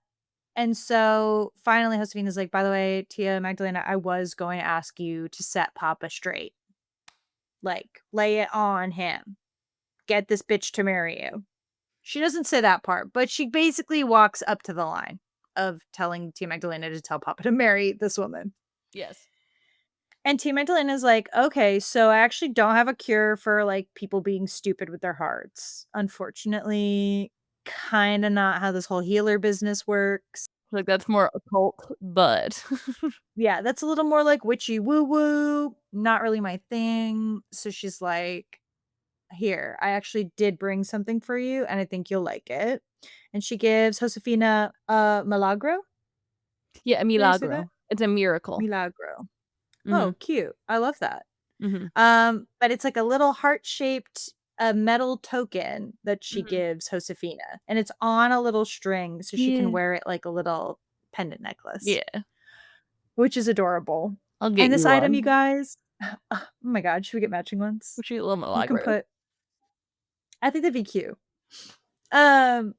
and so finally Josefina's like, "By the way, Tia Magdalena, I was going to ask you to set Papa straight. Like, lay it on him. Get this bitch to marry you." She doesn't say that part, but she basically walks up to the line of telling Tia Magdalena to tell Papa to marry this woman. Yes. And Tia Magdalena's like, "Okay, so I actually don't have a cure for, like, people being stupid with their hearts. Unfortunately, kinda not how this whole healer business works." Like, that's more occult, but Yeah, that's a little more like witchy woo woo, not really my thing. So she's like, "Here, I actually did bring something for you, and I think you'll like it." And she gives Josefina a milagro. yeah, a Did I say that? milagro. It's a miracle. Milagro. Oh, Mhm, cute. I love that. mhm, But it's like a little heart-shaped, metal token that she mhm. gives Josefina, and it's on a little string so she can Yeah, wear it like a little pendant necklace, yeah. which is adorable. I'll get And this you item, you one. guys, oh my god, should we get matching ones? She love You can milagro. put I think that'd be cute. Um,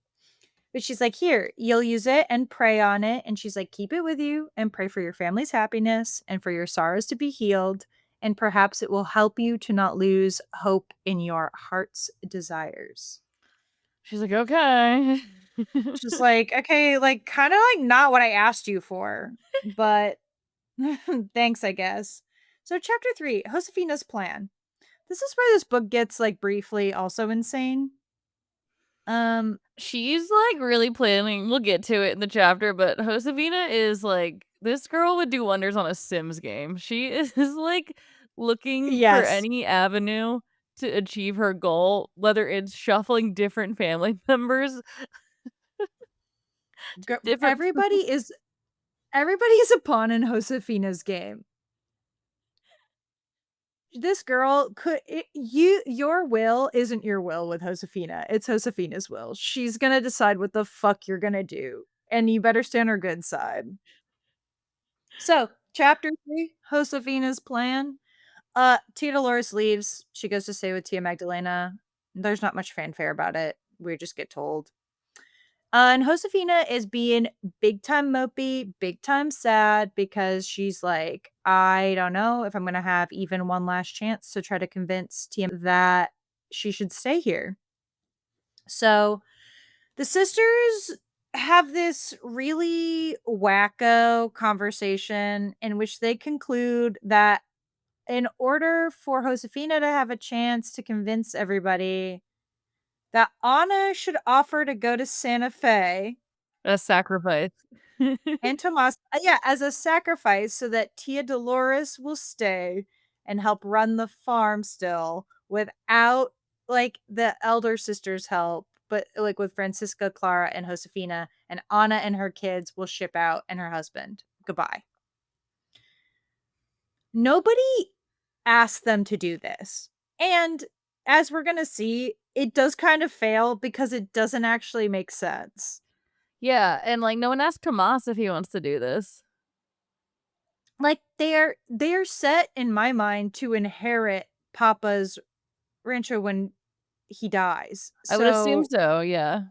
but she's like, "Here, you'll use it and pray on it." And she's like, "Keep it with you and pray for your family's happiness and for your sorrows to be healed. And perhaps it will help you to not lose hope in your heart's desires." She's like, "Okay." Just like, "Okay, like, kinda like not what I asked you for, but thanks, I guess." So chapter 3, Josefina's plan. This is where this book gets, like, briefly also insane. Um, She's, like, really planning we'll get to it in the chapter, but Josefina is like this girl would do wonders on a Sims game. She is, like, looking for yes. any avenue to achieve her goal, whether it's shuffling different family members to G different everybody is a pawn in Josefina's game. This girl could your will isn't your will with Josefina, it's Josefina's will. She's gonna decide what the fuck you're gonna do, and you better stay on her good side. So, chapter 3, Josefina's plan. Tia Dolores leaves. She goes to stay with Tia Magdalena. There's not much fanfare about it. We just get told. And Josefina is being big time mopey, big time sad because she's like, "I don't know if I'm going to have even one last chance to try to convince Tia that she should stay here." So the sisters have this really wacko conversation in which they conclude that in order for Josefina to have a chance to convince everybody that Anna should offer to go to Santa Fe a sacrifice. and Tomas yeah, as a sacrifice so that Tia Dolores will stay and help run the farm still without, like, the elder sister's help, but, like, with Francisca, Clara, and Josefina, and Anna and her kids will ship out and her husband. Goodbye. Nobody asked them to do this. And as we're gonna see, it does kind of fail because it doesn't actually make sense. Yeah, and, like, no one asked Tomas if he wants to do this. Like, they're set in my mind to inherit Papa's rancho when he dies. I would assume So, so, yeah.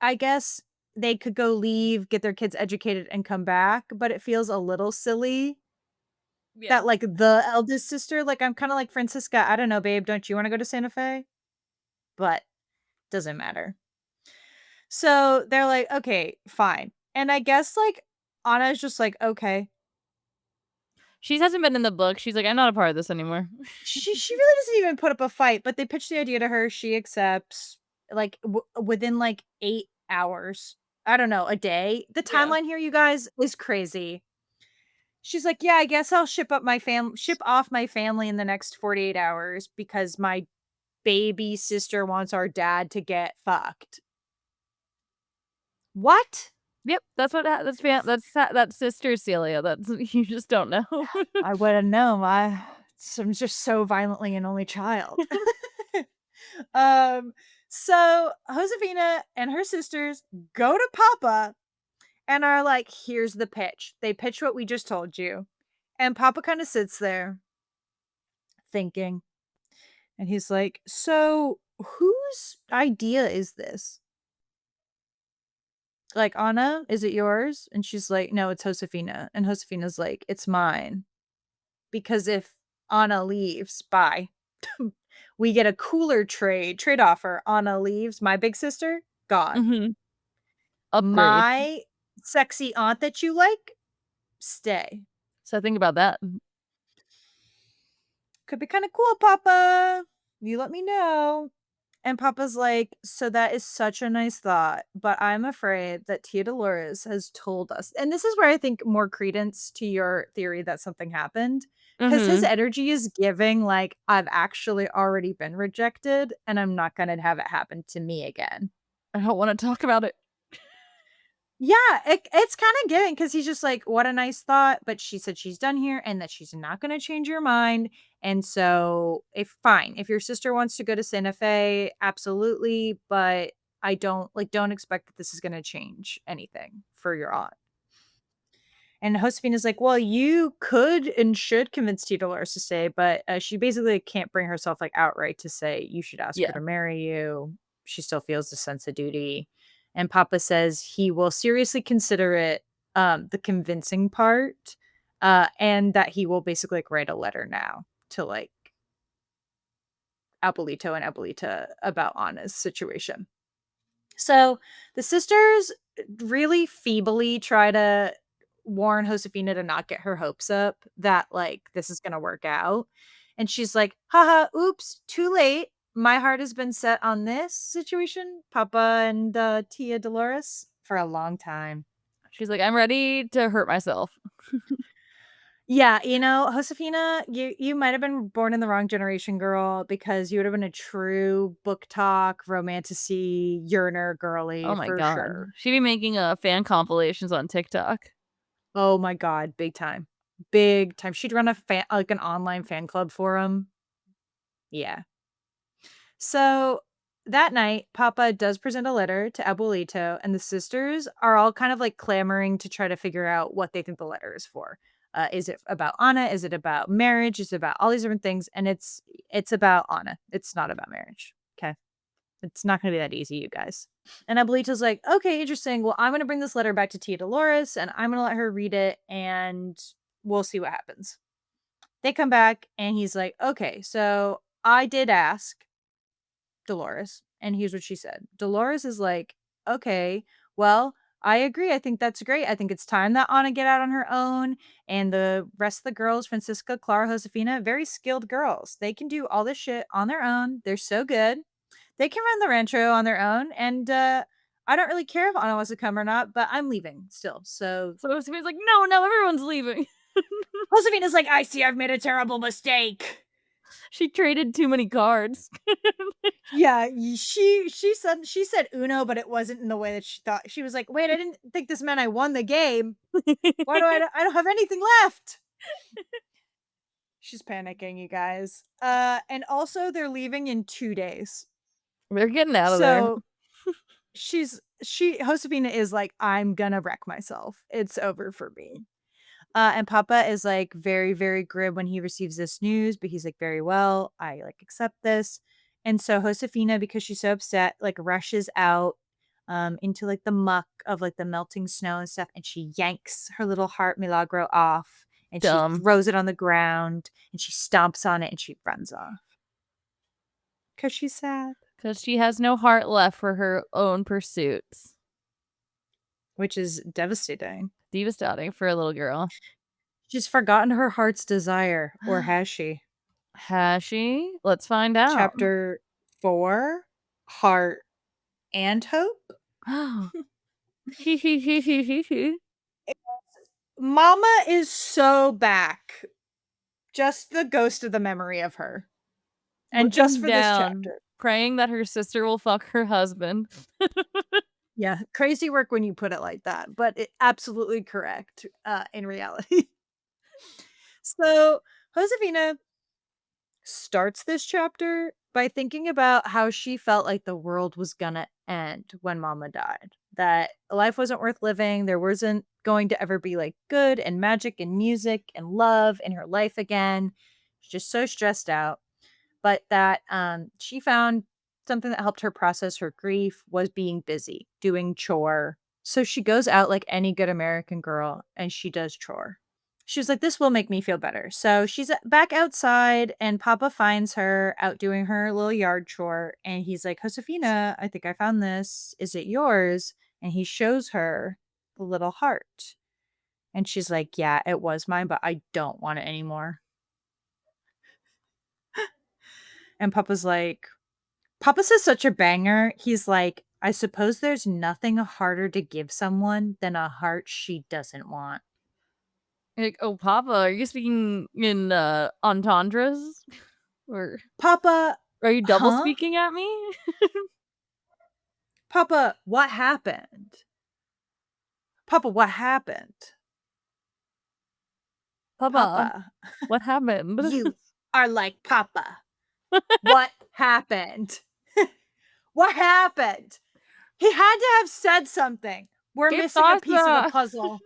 I guess they could go leave, get their kids educated, and come back, but it feels a little silly Yeah. that, like, the eldest sister like, I'm kinda like, "Francisca, I don't know, babe, don't you wanna go to Santa Fe?" But doesn't matter. So, they're like, "Okay, fine." And I guess, like, Anna's just like, "Okay." She hasn't been in the book. She's like, "I'm not a part of this anymore." She really doesn't even put up a fight, but they pitch the idea to her, she accepts, like, within, like, 8 hours. I don't know, a day? The Yeah. timeline here, you guys, is crazy. She's like, "Yeah, I guess I'll ship off my family in the next 48 hours because my baby sister wants our dad to get fucked." What? Yep, that's what that's sister Celia, that's you just don't know. I wouldn't know. I'm just so violently an only child. Um, so Josefina and her sisters go to Papa and are like, "Here's the pitch." They pitch what we just told you. And Papa kind of sits there thinking, and he's like, "So whose idea is this? Like, Anna, is it yours?" And she's like, "No, it's Josefina." And Josefina's like, "It's mine. Because if Anna leaves, bye. We get a cooler trade offer. Anna leaves, my big sister, gone. Mhm. Upgrade. My sexy aunt that you like, stay." So think about that. "Could be kinda cool, Papa. You let me know." And Papa's like, "So that is such a nice thought, but I'm afraid that Tia Dolores has told us," and this is where I think more credence to your theory that something happened, because his Mhm. energy is giving, like, I've actually already been rejected, and I'm not gonna have it happen to me again. I don't wanna talk about it. Yeah, it's kinda giving because he's just like, "What a nice thought, but she said she's done here and that she's not gonna change your mind, and so if your sister wants to go to Santa Fe, absolutely, but I don't expect that this is gonna change anything for your aunt." And Josefina's like, "Well, you could and should convince Tia Dolores to stay," but, she basically can't bring herself, like, outright to say, "You should ask her Yeah. to marry you." She still feels a sense of duty, and Papa says he will seriously consider it, the convincing part, and that he will basically, like, write a letter now to, like, Abuelito and Abuelita about Anna's situation. So the sisters really feebly try to warn Josefina to not get her hopes up that like this is gonna work out. And she's like, haha, oops, too late. My heart has been set on this situation, Papa and Tia Dolores, for a long time. She's like, "I'm ready to hurt myself." Yeah, Josefina, you might have been born in the wrong generation, girl, because you would have been a true book talk, romantasy, yearner girly Oh my for god. sure. She'd be making, fan compilations on TikTok. Oh my god, big time. Big time. She'd run a fan like, an online fan club for him. Yeah. So, that night, Papa does present a letter to Abuelito, and the sisters are all kind of, like, clamoring to try to figure out what they think the letter is for. Is it about Anna? Is it about marriage? Is it about all these different things? And it's about Anna. It's not about marriage, okay? It's not gonna be that easy, you guys. And Abuelito's like, "Okay, interesting. Well, I'm gonna bring this letter back to Tia Dolores, and I'm gonna let her read it, and we'll see what happens." They come back, and he's like, "Okay, so I did ask Dolores, and here's what she said." Dolores is like, "Okay, well, I agree. I think that's great. I think it's time that Anna get out on her own, and the rest of the girls, Francisca, Clara, Josefina, very skilled girls. They can do all this shit on their own. They're so good. They can run the rancho on their own, and, I don't really care if Anna wants to come or not, but I'm leaving still, so." So Sophia's like, "No, no, everyone's leaving." Josefina's like, "I see I've made a terrible mistake." She traded too many cards. Yeah, she said Uno, but it wasn't in the way that she thought. She was like, "Wait, I didn't think this meant I won the game. Why do I don't have anything left?" She's panicking, you guys. And also they're leaving in 2 days. They're getting out of there. So Josefina is like, "I'm gonna wreck myself. It's over for me." And Papa is like very, very grim when he receives this news, but he's like, "Very well, I like accept this." And so Josefina, because she's so upset, like rushes out. into like the muck of like the melting snow and stuff, and she yanks her little heart milagro off and she Dumb. throws it on the ground and she stomps on it and she runs off because she's sad, Because she has no heart left for her own pursuits. which is devastating. Devastating for a little girl. She's forgotten her heart's desire, or has she? Has she? Let's find out. Chapter 4, Heart and Hope. Mama is so back. Just the ghost of the memory of her. And just Looking for this down, chapter. praying that her sister will fuck her husband. Yeah, crazy work when you put it like that, but absolutely correct in reality. So, Josefina starts this chapter by thinking about how she felt like the world was gonna end when Mama died. That life wasn't worth living. There wasn't going to ever be like good and magic and music and love in her life again. She's just so stressed out. But that she found something that helped her process her grief was being busy, doing chore. So she goes out like any good American girl and she does chore. She was like, this will make me feel better. So she's back outside, and Papa finds her out doing her little yard chore. And he's like, Josefina, I think I found this. Is it yours? And he shows her the little heart. And she's like, yeah, it was mine, but I don't want it anymore. And Papa says such a banger. He's like, I suppose there's nothing harder to give someone than a heart she doesn't want. Like, oh, Papa, are you speaking in entendres? Or Papa, are you double huh? speaking at me? Papa, what happened? Papa, what happened? Papa, Papa, what happened? you are like Papa. What happened? What happened? He had to have said something. We're ¿Qué missing a piece of the pasa? puzzle.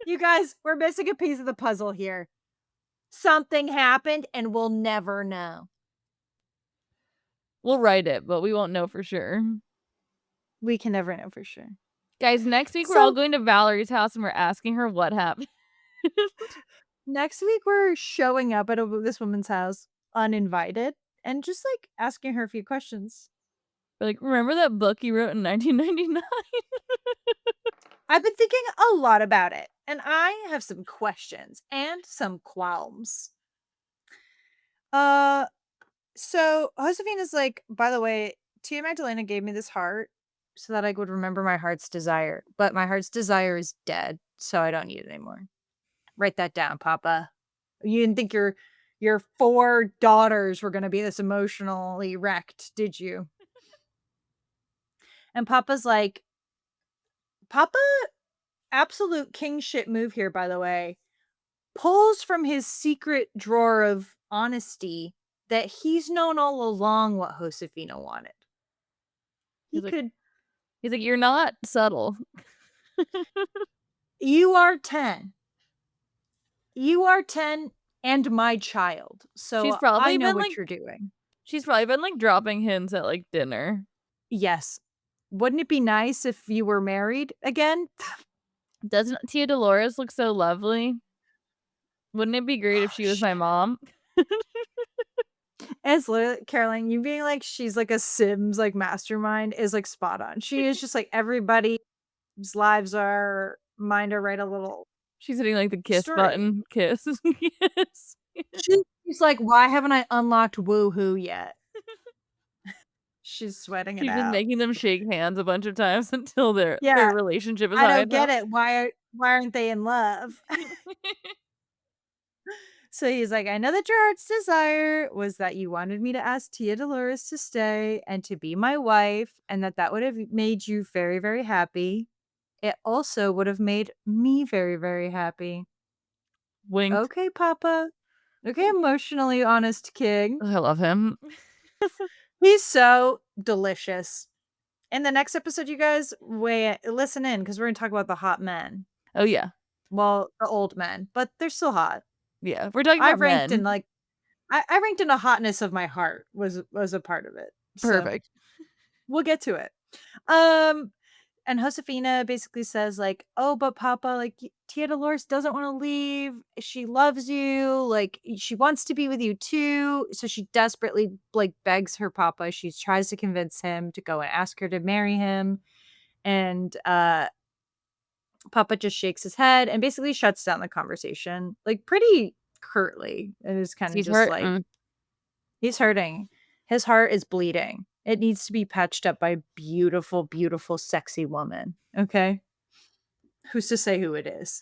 You guys, we're missing a piece of the puzzle here. Something happened and we'll never know. We'll write it, but we won't know for sure. We can never know for sure. Guys, next week we're all So going to Valerie's house and we're asking her what happened. next week we're showing up at this woman's house uninvited and just like asking her a few questions. We're like, remember that book you wrote in 1999? I've been thinking a lot about it, and I have some questions and some qualms. Uh so Josefina's like, by the way, Tia Magdalena gave me this heart so that I would remember my heart's desire. But my heart's desire is dead, so I don't need it anymore. Write that down, Papa. You didn't think your 4 daughters were gonna be this emotionally wrecked, did you? And Papa's like, Papa, absolute king shit move here, by the way, pulls from his secret drawer of honesty that he's known all along what Josefina wanted. He He's like, could, you're not subtle. you are 10. You are 10 and my child. She's So I probably know been what like you're doing. dropping hints at like dinner. Yes. Wouldn't it be nice if you were married again? Doesn't Tia Dolores look so lovely? Wouldn't it be great if Oh, she was shit. my mom? As Caroline, you being like she's like a Sims like mastermind is like spot on. She is just like everybody's lives are mine to write a little She's hitting like the kiss story. button. Kiss. Kiss. She's like, why haven't I unlocked woohoo yet? She's sweating it She's been out. making them shake hands a bunch of times until their Yeah, relationship is I high don't get enough. it. Why aren't they in love? So he's like, I know that your heart's desire was that you wanted me to ask Tia Dolores to stay and to be my wife, and that would have made you very, very happy. It also would have made me very, very happy. Winked. Okay, Papa. Okay, emotionally honest king. I love him. He's so delicious. In the next episode, you guys, listen in because we're gonna talk about the hot men. Oh yeah. Well, the old men, but they're still hot. Yeah. We're talking I about ranked in men. like I ranked in the hotness of my heart was a part of it. So Perfect. we'll get to it. Um and Josefina basically says like, "Oh, but Papa, like Tia Dolores doesn't want to leave. She loves you. Like she wants to be with you too." So she desperately like begs her papa. She tries to convince him to go and ask her to marry him. And Papa just shakes his head and basically shuts down the conversation, like pretty curtly. It is kind of He's just hurt. like he's hurting. His heart is bleeding. It needs to be patched up by a beautiful, beautiful, sexy woman. Okay. Who's to say who it is?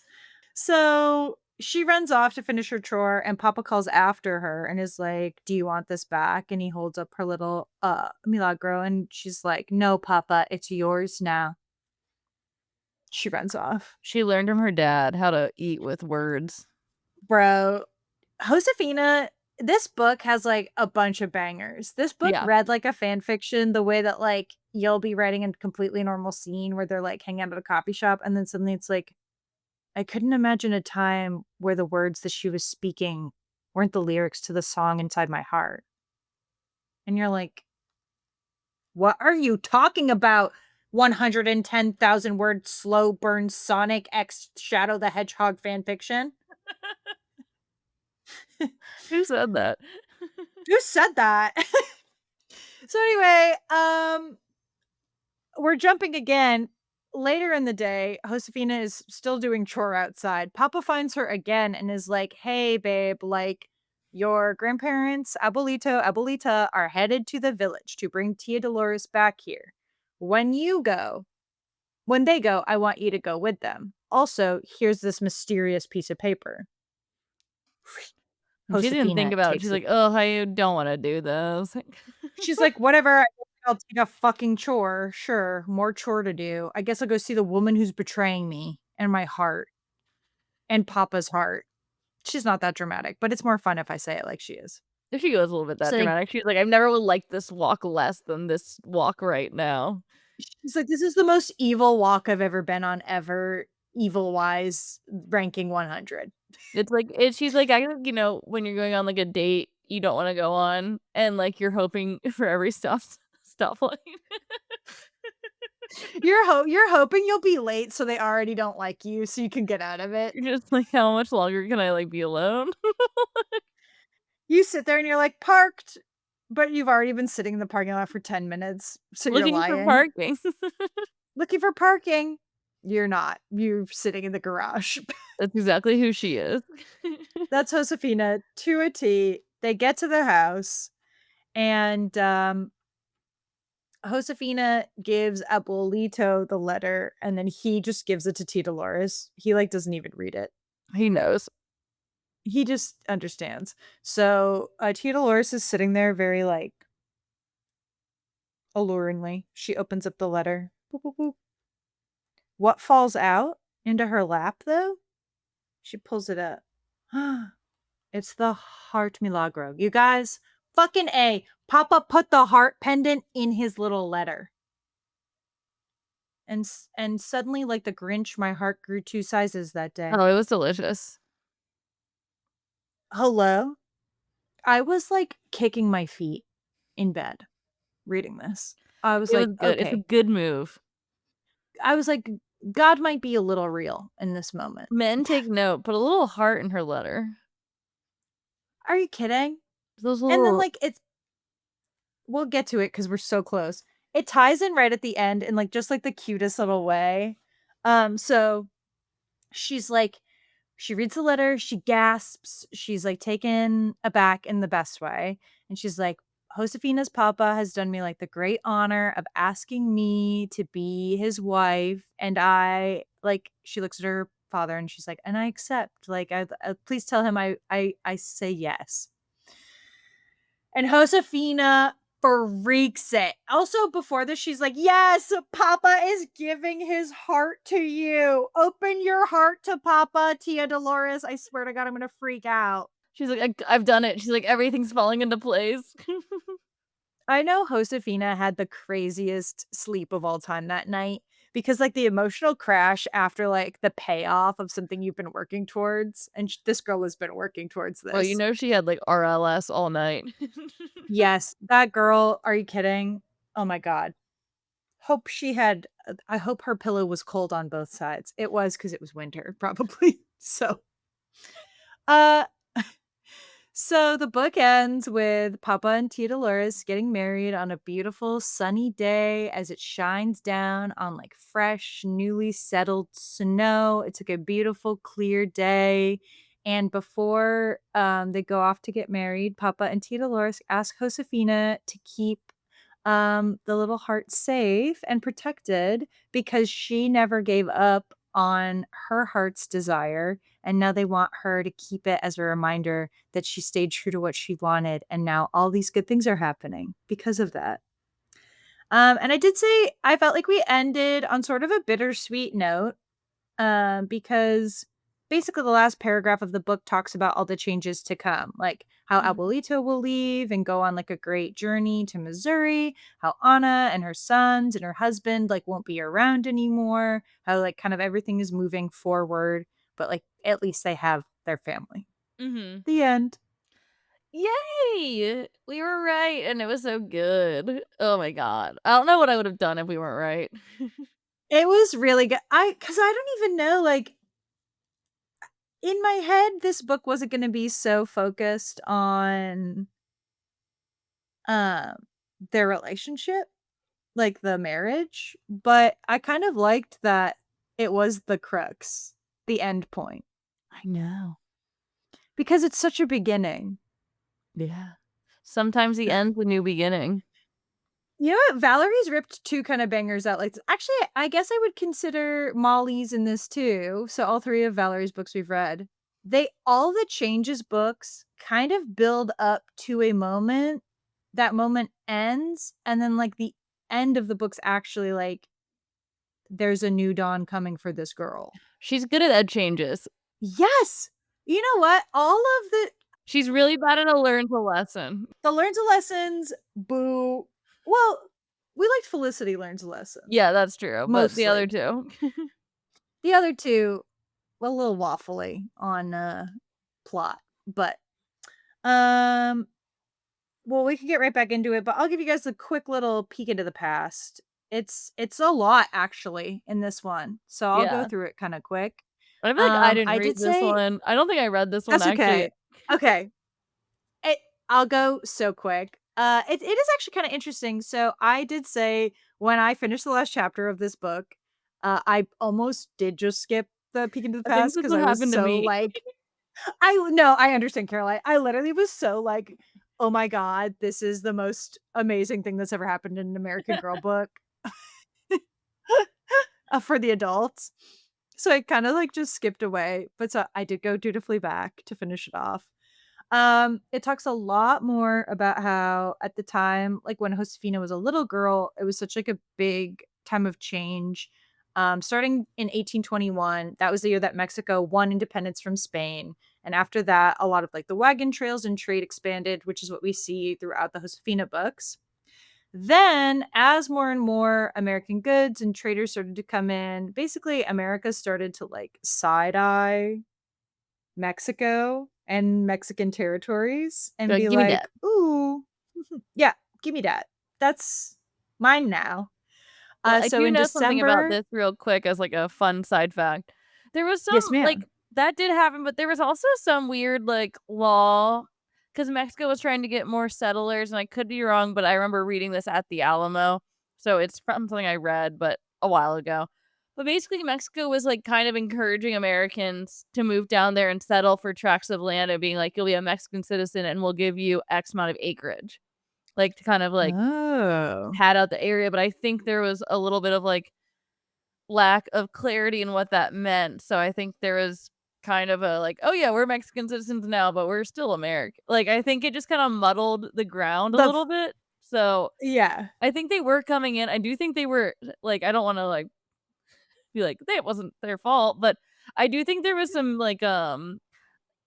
So she runs off to finish her chore, and Papa calls after her and is like, "Do you want this back?" And he holds up her little milagro, and she's like, "No, Papa, it's yours now." She runs off. She learned from her dad how to eat with words. Bro, Josefina, this book has like a bunch of bangers. This book Yeah. read like a fan fiction, the way that like you'll be writing a completely normal scene where they're like hanging out at a coffee shop, and then suddenly it's like, I couldn't imagine a time where the words that she was speaking weren't the lyrics to the song inside my heart. And you're like, what are you talking about? 110,000 word slow burn Sonic X Shadow the Hedgehog fan fiction? Who said that? Who said that? So anyway, we're jumping again. Later in the day, Josefina is still doing chore outside. Papa finds her again and is like, "Hey, babe, like your grandparents, Abuelito, Abuelita, are headed to the village to bring Tia Dolores back here. When you go, when they go, I want you to go with them. Also, here's this mysterious piece of paper." She didn't think Josefina about it. She's takes it. like, "Oh, I don't wanna do this." She's like, "Whatever, I guess I'll take a fucking chore. Sure, more chore to do. I guess I'll go see the woman who's betraying me and my heart and Papa's heart." She's not that dramatic, but it's more fun if I say it like she is. If she goes a little bit that So, like, dramatic, she's like, "I've never would like this walk less than this walk right now." she's like, "This is the most evil walk I've ever been on ever, evil-wise, ranking 100." She's like, "I think, when you're going on, like, a date you don't wanna go on, and, like, you're hoping for every stoplight." You're hoping you'll be late so they already don't like you so you can get out of it. You're just like, "How much longer can I, like, be alone?" You sit there and you're like, "Parked," but you've already been sitting in the parking lot for 10 minutes, so you're Looking for lying. parking. Looking for parking. You're not. You're sitting in the garage. That's exactly who she is. That's Josefina to a T. They get to their house, and Josefina gives Abuelito the letter, and then he just gives it to Tia Dolores. He like doesn't even read it. He knows. He just understands. So Tia Dolores is sitting there very like alluringly. She opens up the letter. Boop, boop, boop. What falls out into her lap though? She pulls it up. It's the heart milagro. You guys, fucking A. Papa put the heart pendant in his little letter. And suddenly, like the Grinch, my heart grew 2 sizes that day. Oh, it was delicious. Hello? I was like kicking my feet in bed reading this. I was It was like, good. It's a okay. good move. I was like, God might be a little real in this moment. Men take note. Put a little heart in her letter. Are you kidding? Those And then little like it's we'll get to it because we're so close. It ties in right at the end in like just like the cutest little way. So she's like, she reads the letter, she gasps, she's like taken aback in the best way. And she's like, Josefina's papa has done me like the great honor of asking me to be his wife. And I like, she looks at her father and she's like, and I accept. Like, please tell him I say yes. And Josefina freaks it. Also, before this, she's like, "Yes, Papa is giving his heart to you. Open your heart to Papa, Tia Dolores. I swear to God, I'm gonna freak out." she's like, I've done it. She's like, everything's falling into place. I know Josefina had the craziest sleep of all time that night because, like, the emotional crash after, like, the payoff of something you've been working towards, and this girl has been working towards Well, this. she had, like, RLS all night. Yes, that girl, are you kidding? Oh my god. hope she had I hope her pillow was cold on both sides. It was because it was winter, probably. So, uh So the book ends with Papa and Tia Dolores getting married on a beautiful sunny day as it shines down on like fresh, newly settled snow. It's like a beautiful, clear day. And before they go off to get married, Papa and Tia Dolores ask Josefina to keep the little heart safe and protected because she never gave up on her heart's desire. And now they want her to keep it as a reminder that she stayed true to what she wanted. And now all these good things are happening because of that. And I did say I felt like we ended on sort of a bittersweet note because basically the last paragraph of the book talks about all the changes to come, like how Mhm. Abuelito will leave and go on like a great journey to Missouri, how Anna and her sons and her husband like won't be around anymore, how like kind of everything is moving forward, but like at least they have their family. Mhm. The end. Yay! We were right, and it was so good. Oh my god. I don't know what I would have done if we weren't right. It was really good. Cuz I don't even know like in my head this book wasn't going to be so focused on um their relationship, like the marriage, but I kind of liked that it was the crux, the end point, I know. because it's such a beginning. Yeah. Sometimes the end's a new beginning. You know what? Valerie's ripped 2 kinda bangers out, like actually, I guess I would consider Molly's in this too, so all 3 of Valerie's books we've read. They all the Changes books kind of build up to a moment, that moment ends, and then, like, the end of the book's actually, like, there's a new dawn coming for this girl. She's good at head changes. Yes! You know what? All of She's really bad at a learns a lesson. the learns a lessons, boo. Well, we liked Felicity learns a lesson, Yeah, that's true, but the other mostly. 2. The other 2, a little waffly on, plot, but, um, well, we can get right back into it, but I'll give you guys a quick little peek into the past. It's a lot actually in this one, so I'll go Yeah. through it kinda quick. I feel like I didn't I read did this say one. I don't think I read this one that's actually. okay. Okay. It I'll go so quick. It is actually kinda interesting. So, I did say when I finished the last chapter of this book, I almost did just skip the peek into the I think past that's because what I was happened to so, me. like I no, I understand, Caroline. I literally was so, like, "Oh my god, this is the most amazing thing that's ever happened in an American Girl book." For the adults. So, I kinda, like, just skipped away, but so I did go dutifully back to finish it off. It talks a lot more about how at the time, like when Josefina was a little girl, it was such like a big time of change. Starting in 1821, that was the year that Mexico won independence from Spain. And after that, a lot of like the wagon trails and trade expanded, which is what we see throughout the Josefina books. Then, as more and more American goods and traders started to come in, basically America started to like side eye Mexico and Mexican territories and be Give me that. like, "Ooh, yeah, give me that. That's mine now." Well, I So do in know something about December this real quick as, like, a fun side fact. There was yes, some like, ma'am. that did happen, but there was also some weird, like, law because Mexico was trying to get more settlers, and I could be wrong, but I remember reading this at the Alamo, so it's from something I read, but a while ago. But basically, Mexico was, like, kind of encouraging Americans to move down there and settle for tracts of land and being like, "You'll be a Mexican citizen, and we'll give you X amount of acreage." Like, to kind of, like, Oh. pad out the area, but I think there was a little bit of, like, lack of clarity in what that meant, so I think there was kind of a, like, "Oh, yeah, we're Mexican citizens now, but we're still American." Like, I think it just kinda muddled the ground a The f little bit, so yeah. I think they were coming in I do think they were like, I don't wanna, like, be like, "It wasn't their fault," but I do think there was some, like,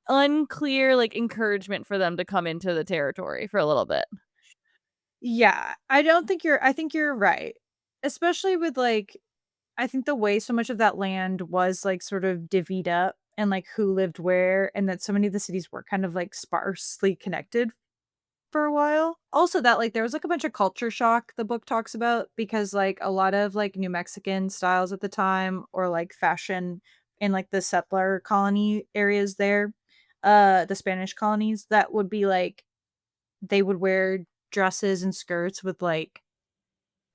unclear, like, encouragement for them to come into the territory for a little bit. Yeah, I think you're right. Especially with, like I think the way so much of that land was, like, sort of divvied up and, like, who lived where, and that so many of the cities were kind of, like, sparsely connected for a while. Also that, like, there was, like, a bunch of culture shock the book talks about because, like, a lot of, like, New Mexican styles at the time or, like, fashion in, like, the settler colony areas there, the Spanish colonies, that would be, like they would wear dresses and skirts with, like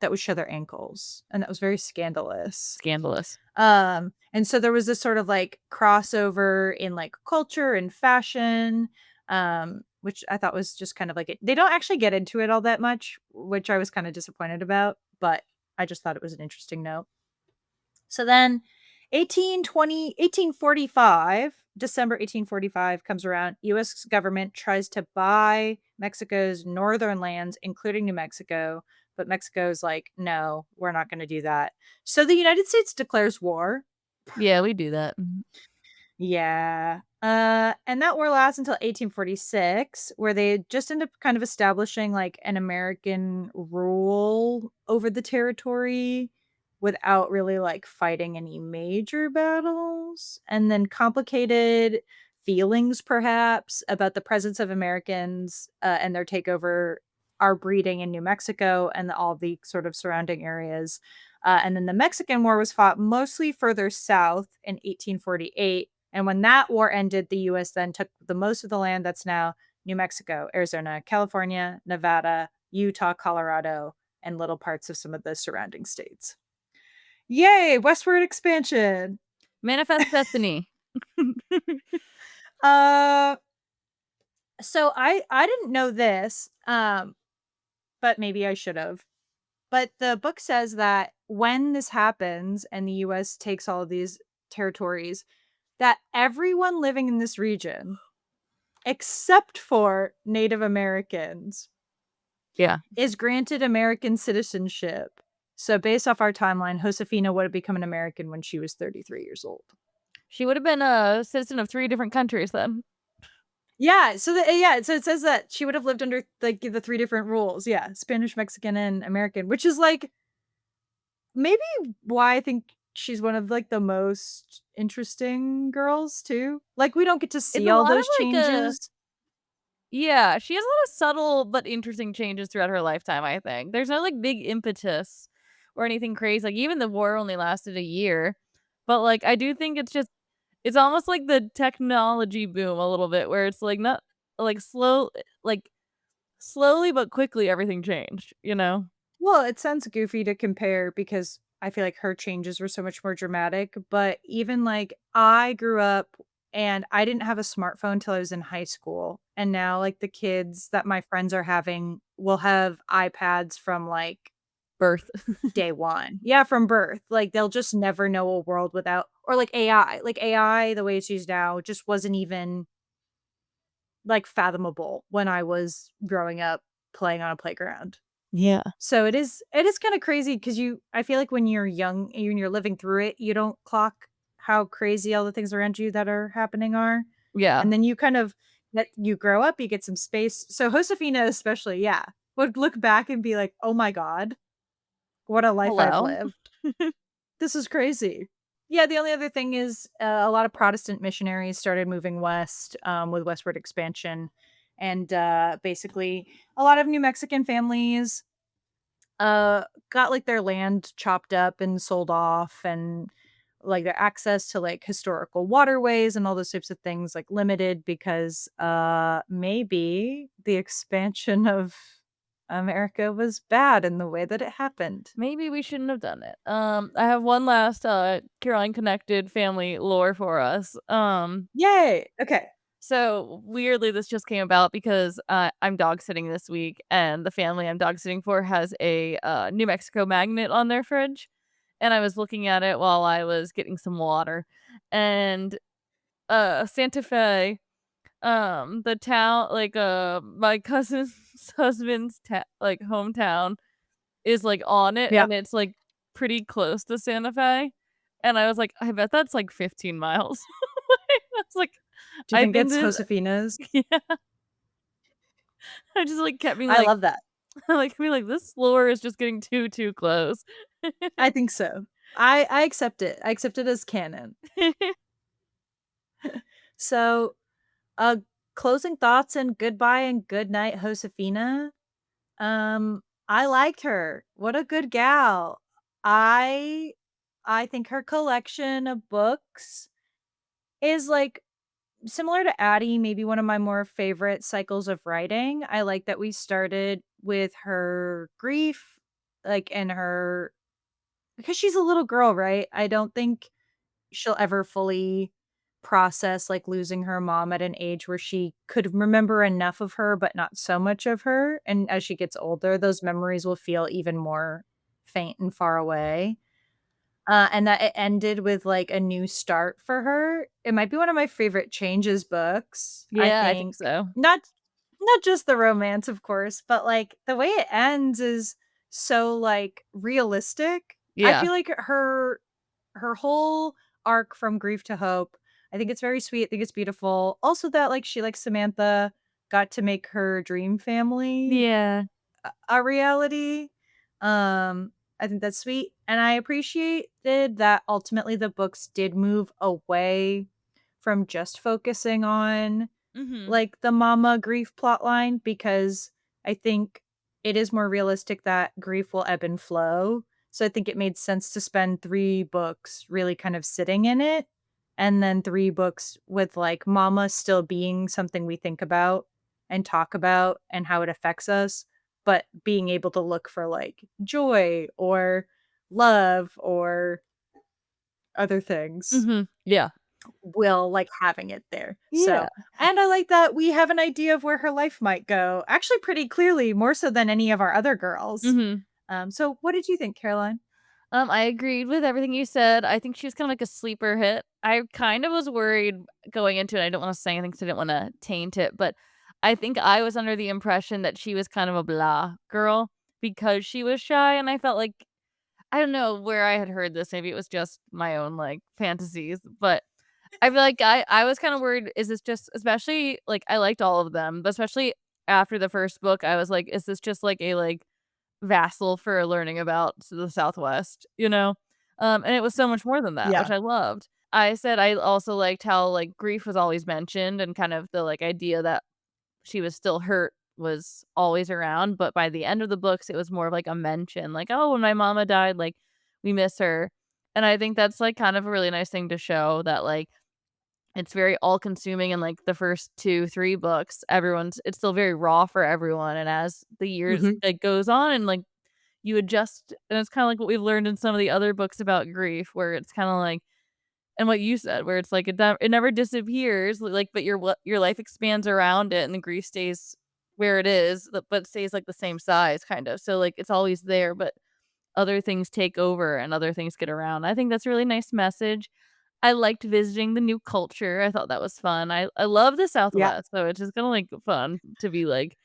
that would show their ankles, and that was very scandalous. Scandalous. And so there was this sort of like crossover in like culture and fashion, which I thought was just kind of like they don't actually get into it all that much, which I was kind of disappointed about, but I just thought it was an interesting note. So then 1845, December 1845 comes around. US government tries to buy Mexico's northern lands, including New Mexico, but Mexico's like, no, we're not going to do that. So the United States declares war. Yeah, we do that. Mhm. Yeah. And that war lasts until 1846, where they just end up kind of establishing like an American rule over the territory without really like fighting any major battles. And then complicated feelings, perhaps, about the presence of Americans and their takeover are breeding in New Mexico and all the sort of surrounding areas. And then the Mexican War was fought mostly further south in 1848, and when that war ended, the US then took the most of the land that's now New Mexico, Arizona, California, Nevada, Utah, Colorado, and little parts of some of the surrounding states. Yay, westward expansion. Manifest destiny. Uh so I didn't know this, but maybe I should have. But the book says that when this happens and the US takes all of these territories, that everyone living in this region except for Native Americans, Yeah. is granted American citizenship. So based off our timeline, Josefina would have become an American when she was 33 years old. She would have been a citizen of 3 different countries then. So it says that she would have lived under like the three different rules. Yeah, Spanish, Mexican, and American, which is like maybe why I think she's one of like the most interesting girls too. Like we don't get to It's see a all lot of, those like, changes. yeah, she has a lot of subtle but interesting changes throughout her lifetime, I think. There's no, like, big impetus or anything crazy, like, even the war only lasted a year, but, like, I do think it's almost like the technology boom a little bit where it's, like, not like, like, slowly but quickly everything changed, you know? Well, it sounds goofy to compare because I feel like her changes were so much more dramatic, but even like I grew up and I didn't have a smartphone till I was in high school. And now like the kids that my friends are having will have iPads from like Birth. day 1. Yeah, from birth. Like they'll just never know a world without or like AI. Like AI the way it's used now just wasn't even like fathomable when I was growing up playing on a playground. Yeah. So it is kinda crazy because I feel like when you're young and you're living through it, you don't clock how crazy all the things around you that are happening are, Yeah. and then you kind of that you grow up, you get some space. So Josefina especially, yeah, would look back and be like, "Oh my god, what a life I've Hello? lived. This is crazy." Yeah, the only other thing is, a lot of Protestant missionaries started moving west, with westward expansion, and, basically, a lot of New Mexican families uh, got, like, their land chopped up and sold off and, like, their access to, like, historical waterways and all those types of things, like, limited because, maybe the expansion of America was bad in the way that it happened. Maybe we shouldn't have done it. I have one last, Caroline connected family lore for us. Yay! Okay. So weirdly, this just came about because, I'm dog sitting this week, and the family I'm dog sitting for has a, New Mexico magnet on their fridge, and I was looking at it while I was getting some water, and, Santa Fe, the town like, my cousin's husband's like, hometown is, like, on it, Yeah. and it's, like, pretty close to Santa Fe, and I was like, "I bet that's, like, 15 miles." I was like, Do you I think think it's this Josefina's? yeah, I just, like, kept being I like love that. "This lure is just getting too close." I think so. I accept it. I accept it as canon. So, Closing thoughts and goodbye and good night, Josefina. I liked her. What a good gal. I I think her collection of books is like similar to Addie, maybe one of my more favorite cycles of writing. I like that we started with her grief, like and her because she's a little girl, right? I don't think she'll ever fully process, like, losing her mom at an age where she could remember enough of her, but not so much of her, and as she gets older, those memories will feel even more faint and far away, and that it ended with, like, a new start for her. It might be one of my favorite changes books, I Yeah, I think think. so. Not just the romance, of course, but, like, the way it ends is so, like, realistic. I Yeah. feel like her whole arc from grief to hope, I think it's very sweet, I think it's beautiful. Also that, like, she, like Samantha, got to make her dream family Yeah. a reality. I think that's sweet, and I appreciated that ultimately the books did move away from just focusing on Mhm. like the mama grief plotline because I think it is more realistic that grief will ebb and flow. So I think it made sense to spend 3 books really kind of sitting in it and then 3 books with like mama still being something we think about and talk about and how it affects us, but being able to look for like joy or love or other things Mhm. Yeah. will like having it there. Yeah. So, and I like that we have an idea of where her life might go, actually pretty clearly, more so than any of our other girls. Mhm. So what did you think, Caroline? I agreed with everything you said. I think she was kinda like a sleeper hit. I kind of was worried going into it. I don't wanna say anything 'cause I didn't wanna taint it, but I think I was under the impression that she was kind of a blah girl because she was shy, and I felt like I don't know where I had heard this, maybe it was just my own, like, fantasies, but I feel like I was kinda worried, is this just especially, like, I liked all of them, but especially after the first book, I was like, "Is this just like a, like, vassal for learning about the Southwest?" You know? And it was so much more than that, which Yeah. I loved. I said I also liked how, like, grief was always mentioned and kind of the, like, idea that she was still hurt was always around, but by the end of the books, it was more of like a mention, like, "Oh, when my mama died, like, we miss her." And I think that's, like, kind of a really nice thing to show that, like, it's very all-consuming in, like, the first 2, 3 books, it's still very raw for everyone, and as the years, Mhm. like, goes on and, like, you adjust and it's kinda like what we've learned in some of the other books about grief, where it's kinda like and what you said, where it's like it never disappears, like, but your life expands around it and the grief stays where it is, but stays, like, the same size, kind of. So, like, it's always there, but other things take over and other things get around. I think that's a really nice message. I liked visiting the new culture. I thought that was fun. I love the Yeah. Southwest, so it's just kinda, like, fun to be, like,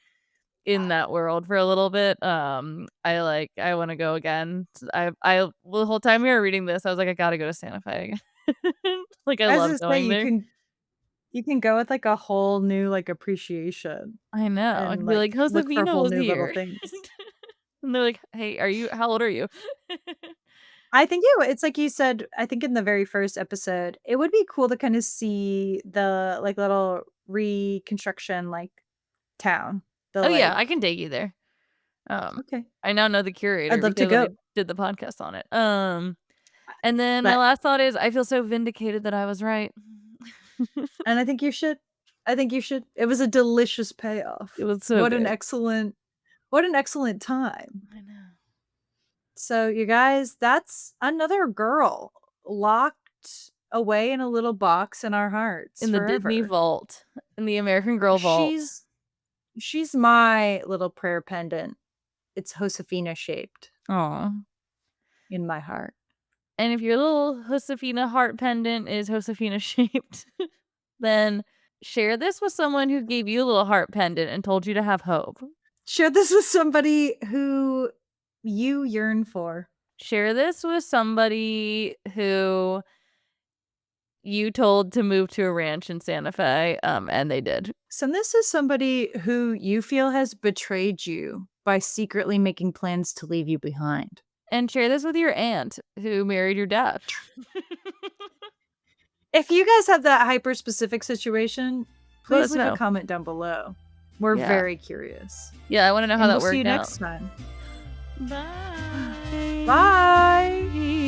in that world for a little bit. I wanna go again. The whole time we were reading this, I was like, "I gotta go to Santa Fe again." Like, I As love I say, going there. you can go with like a whole new like appreciation I know. I and could be like like, look for "Josefina whole was new little here." things. And they're like, "Hey, are you how old are you?" I think it's like you said, I think in the very first episode, it would be cool to kind of see the like little reconstruction like town. The Oh, yeah, I like can date you there. okay. I now know the I'd curator love to because go. I did the podcast on it. And then my But last thought is I feel so vindicated that I was right. and I think you should. I think you should. It was a delicious It payoff. was so good. What an excellent time. I know. So you guys, that's another girl locked away in a little box in our hearts In the Disney forever. vault, in the American Girl vault. She's she's my little prayer pendant. It's Josefina shaped Aw. in my heart. And if your little Josefina heart pendant is Josefina shaped, then share this with someone who gave you a little heart pendant and told you to have hope. Share this with somebody who you yearn for. Share this with somebody who you told to move to a ranch in Santa Fe, and they did. Send this to somebody who you feel has betrayed you by secretly making plans to leave you behind. And share this with your aunt who married your dad. If you guys have that hyper specific situation, Let Please us leave a know. comment down below. We're Yeah. very curious. Yeah, I wanna know how And that we'll see you worked out. next time. Bye. Bye.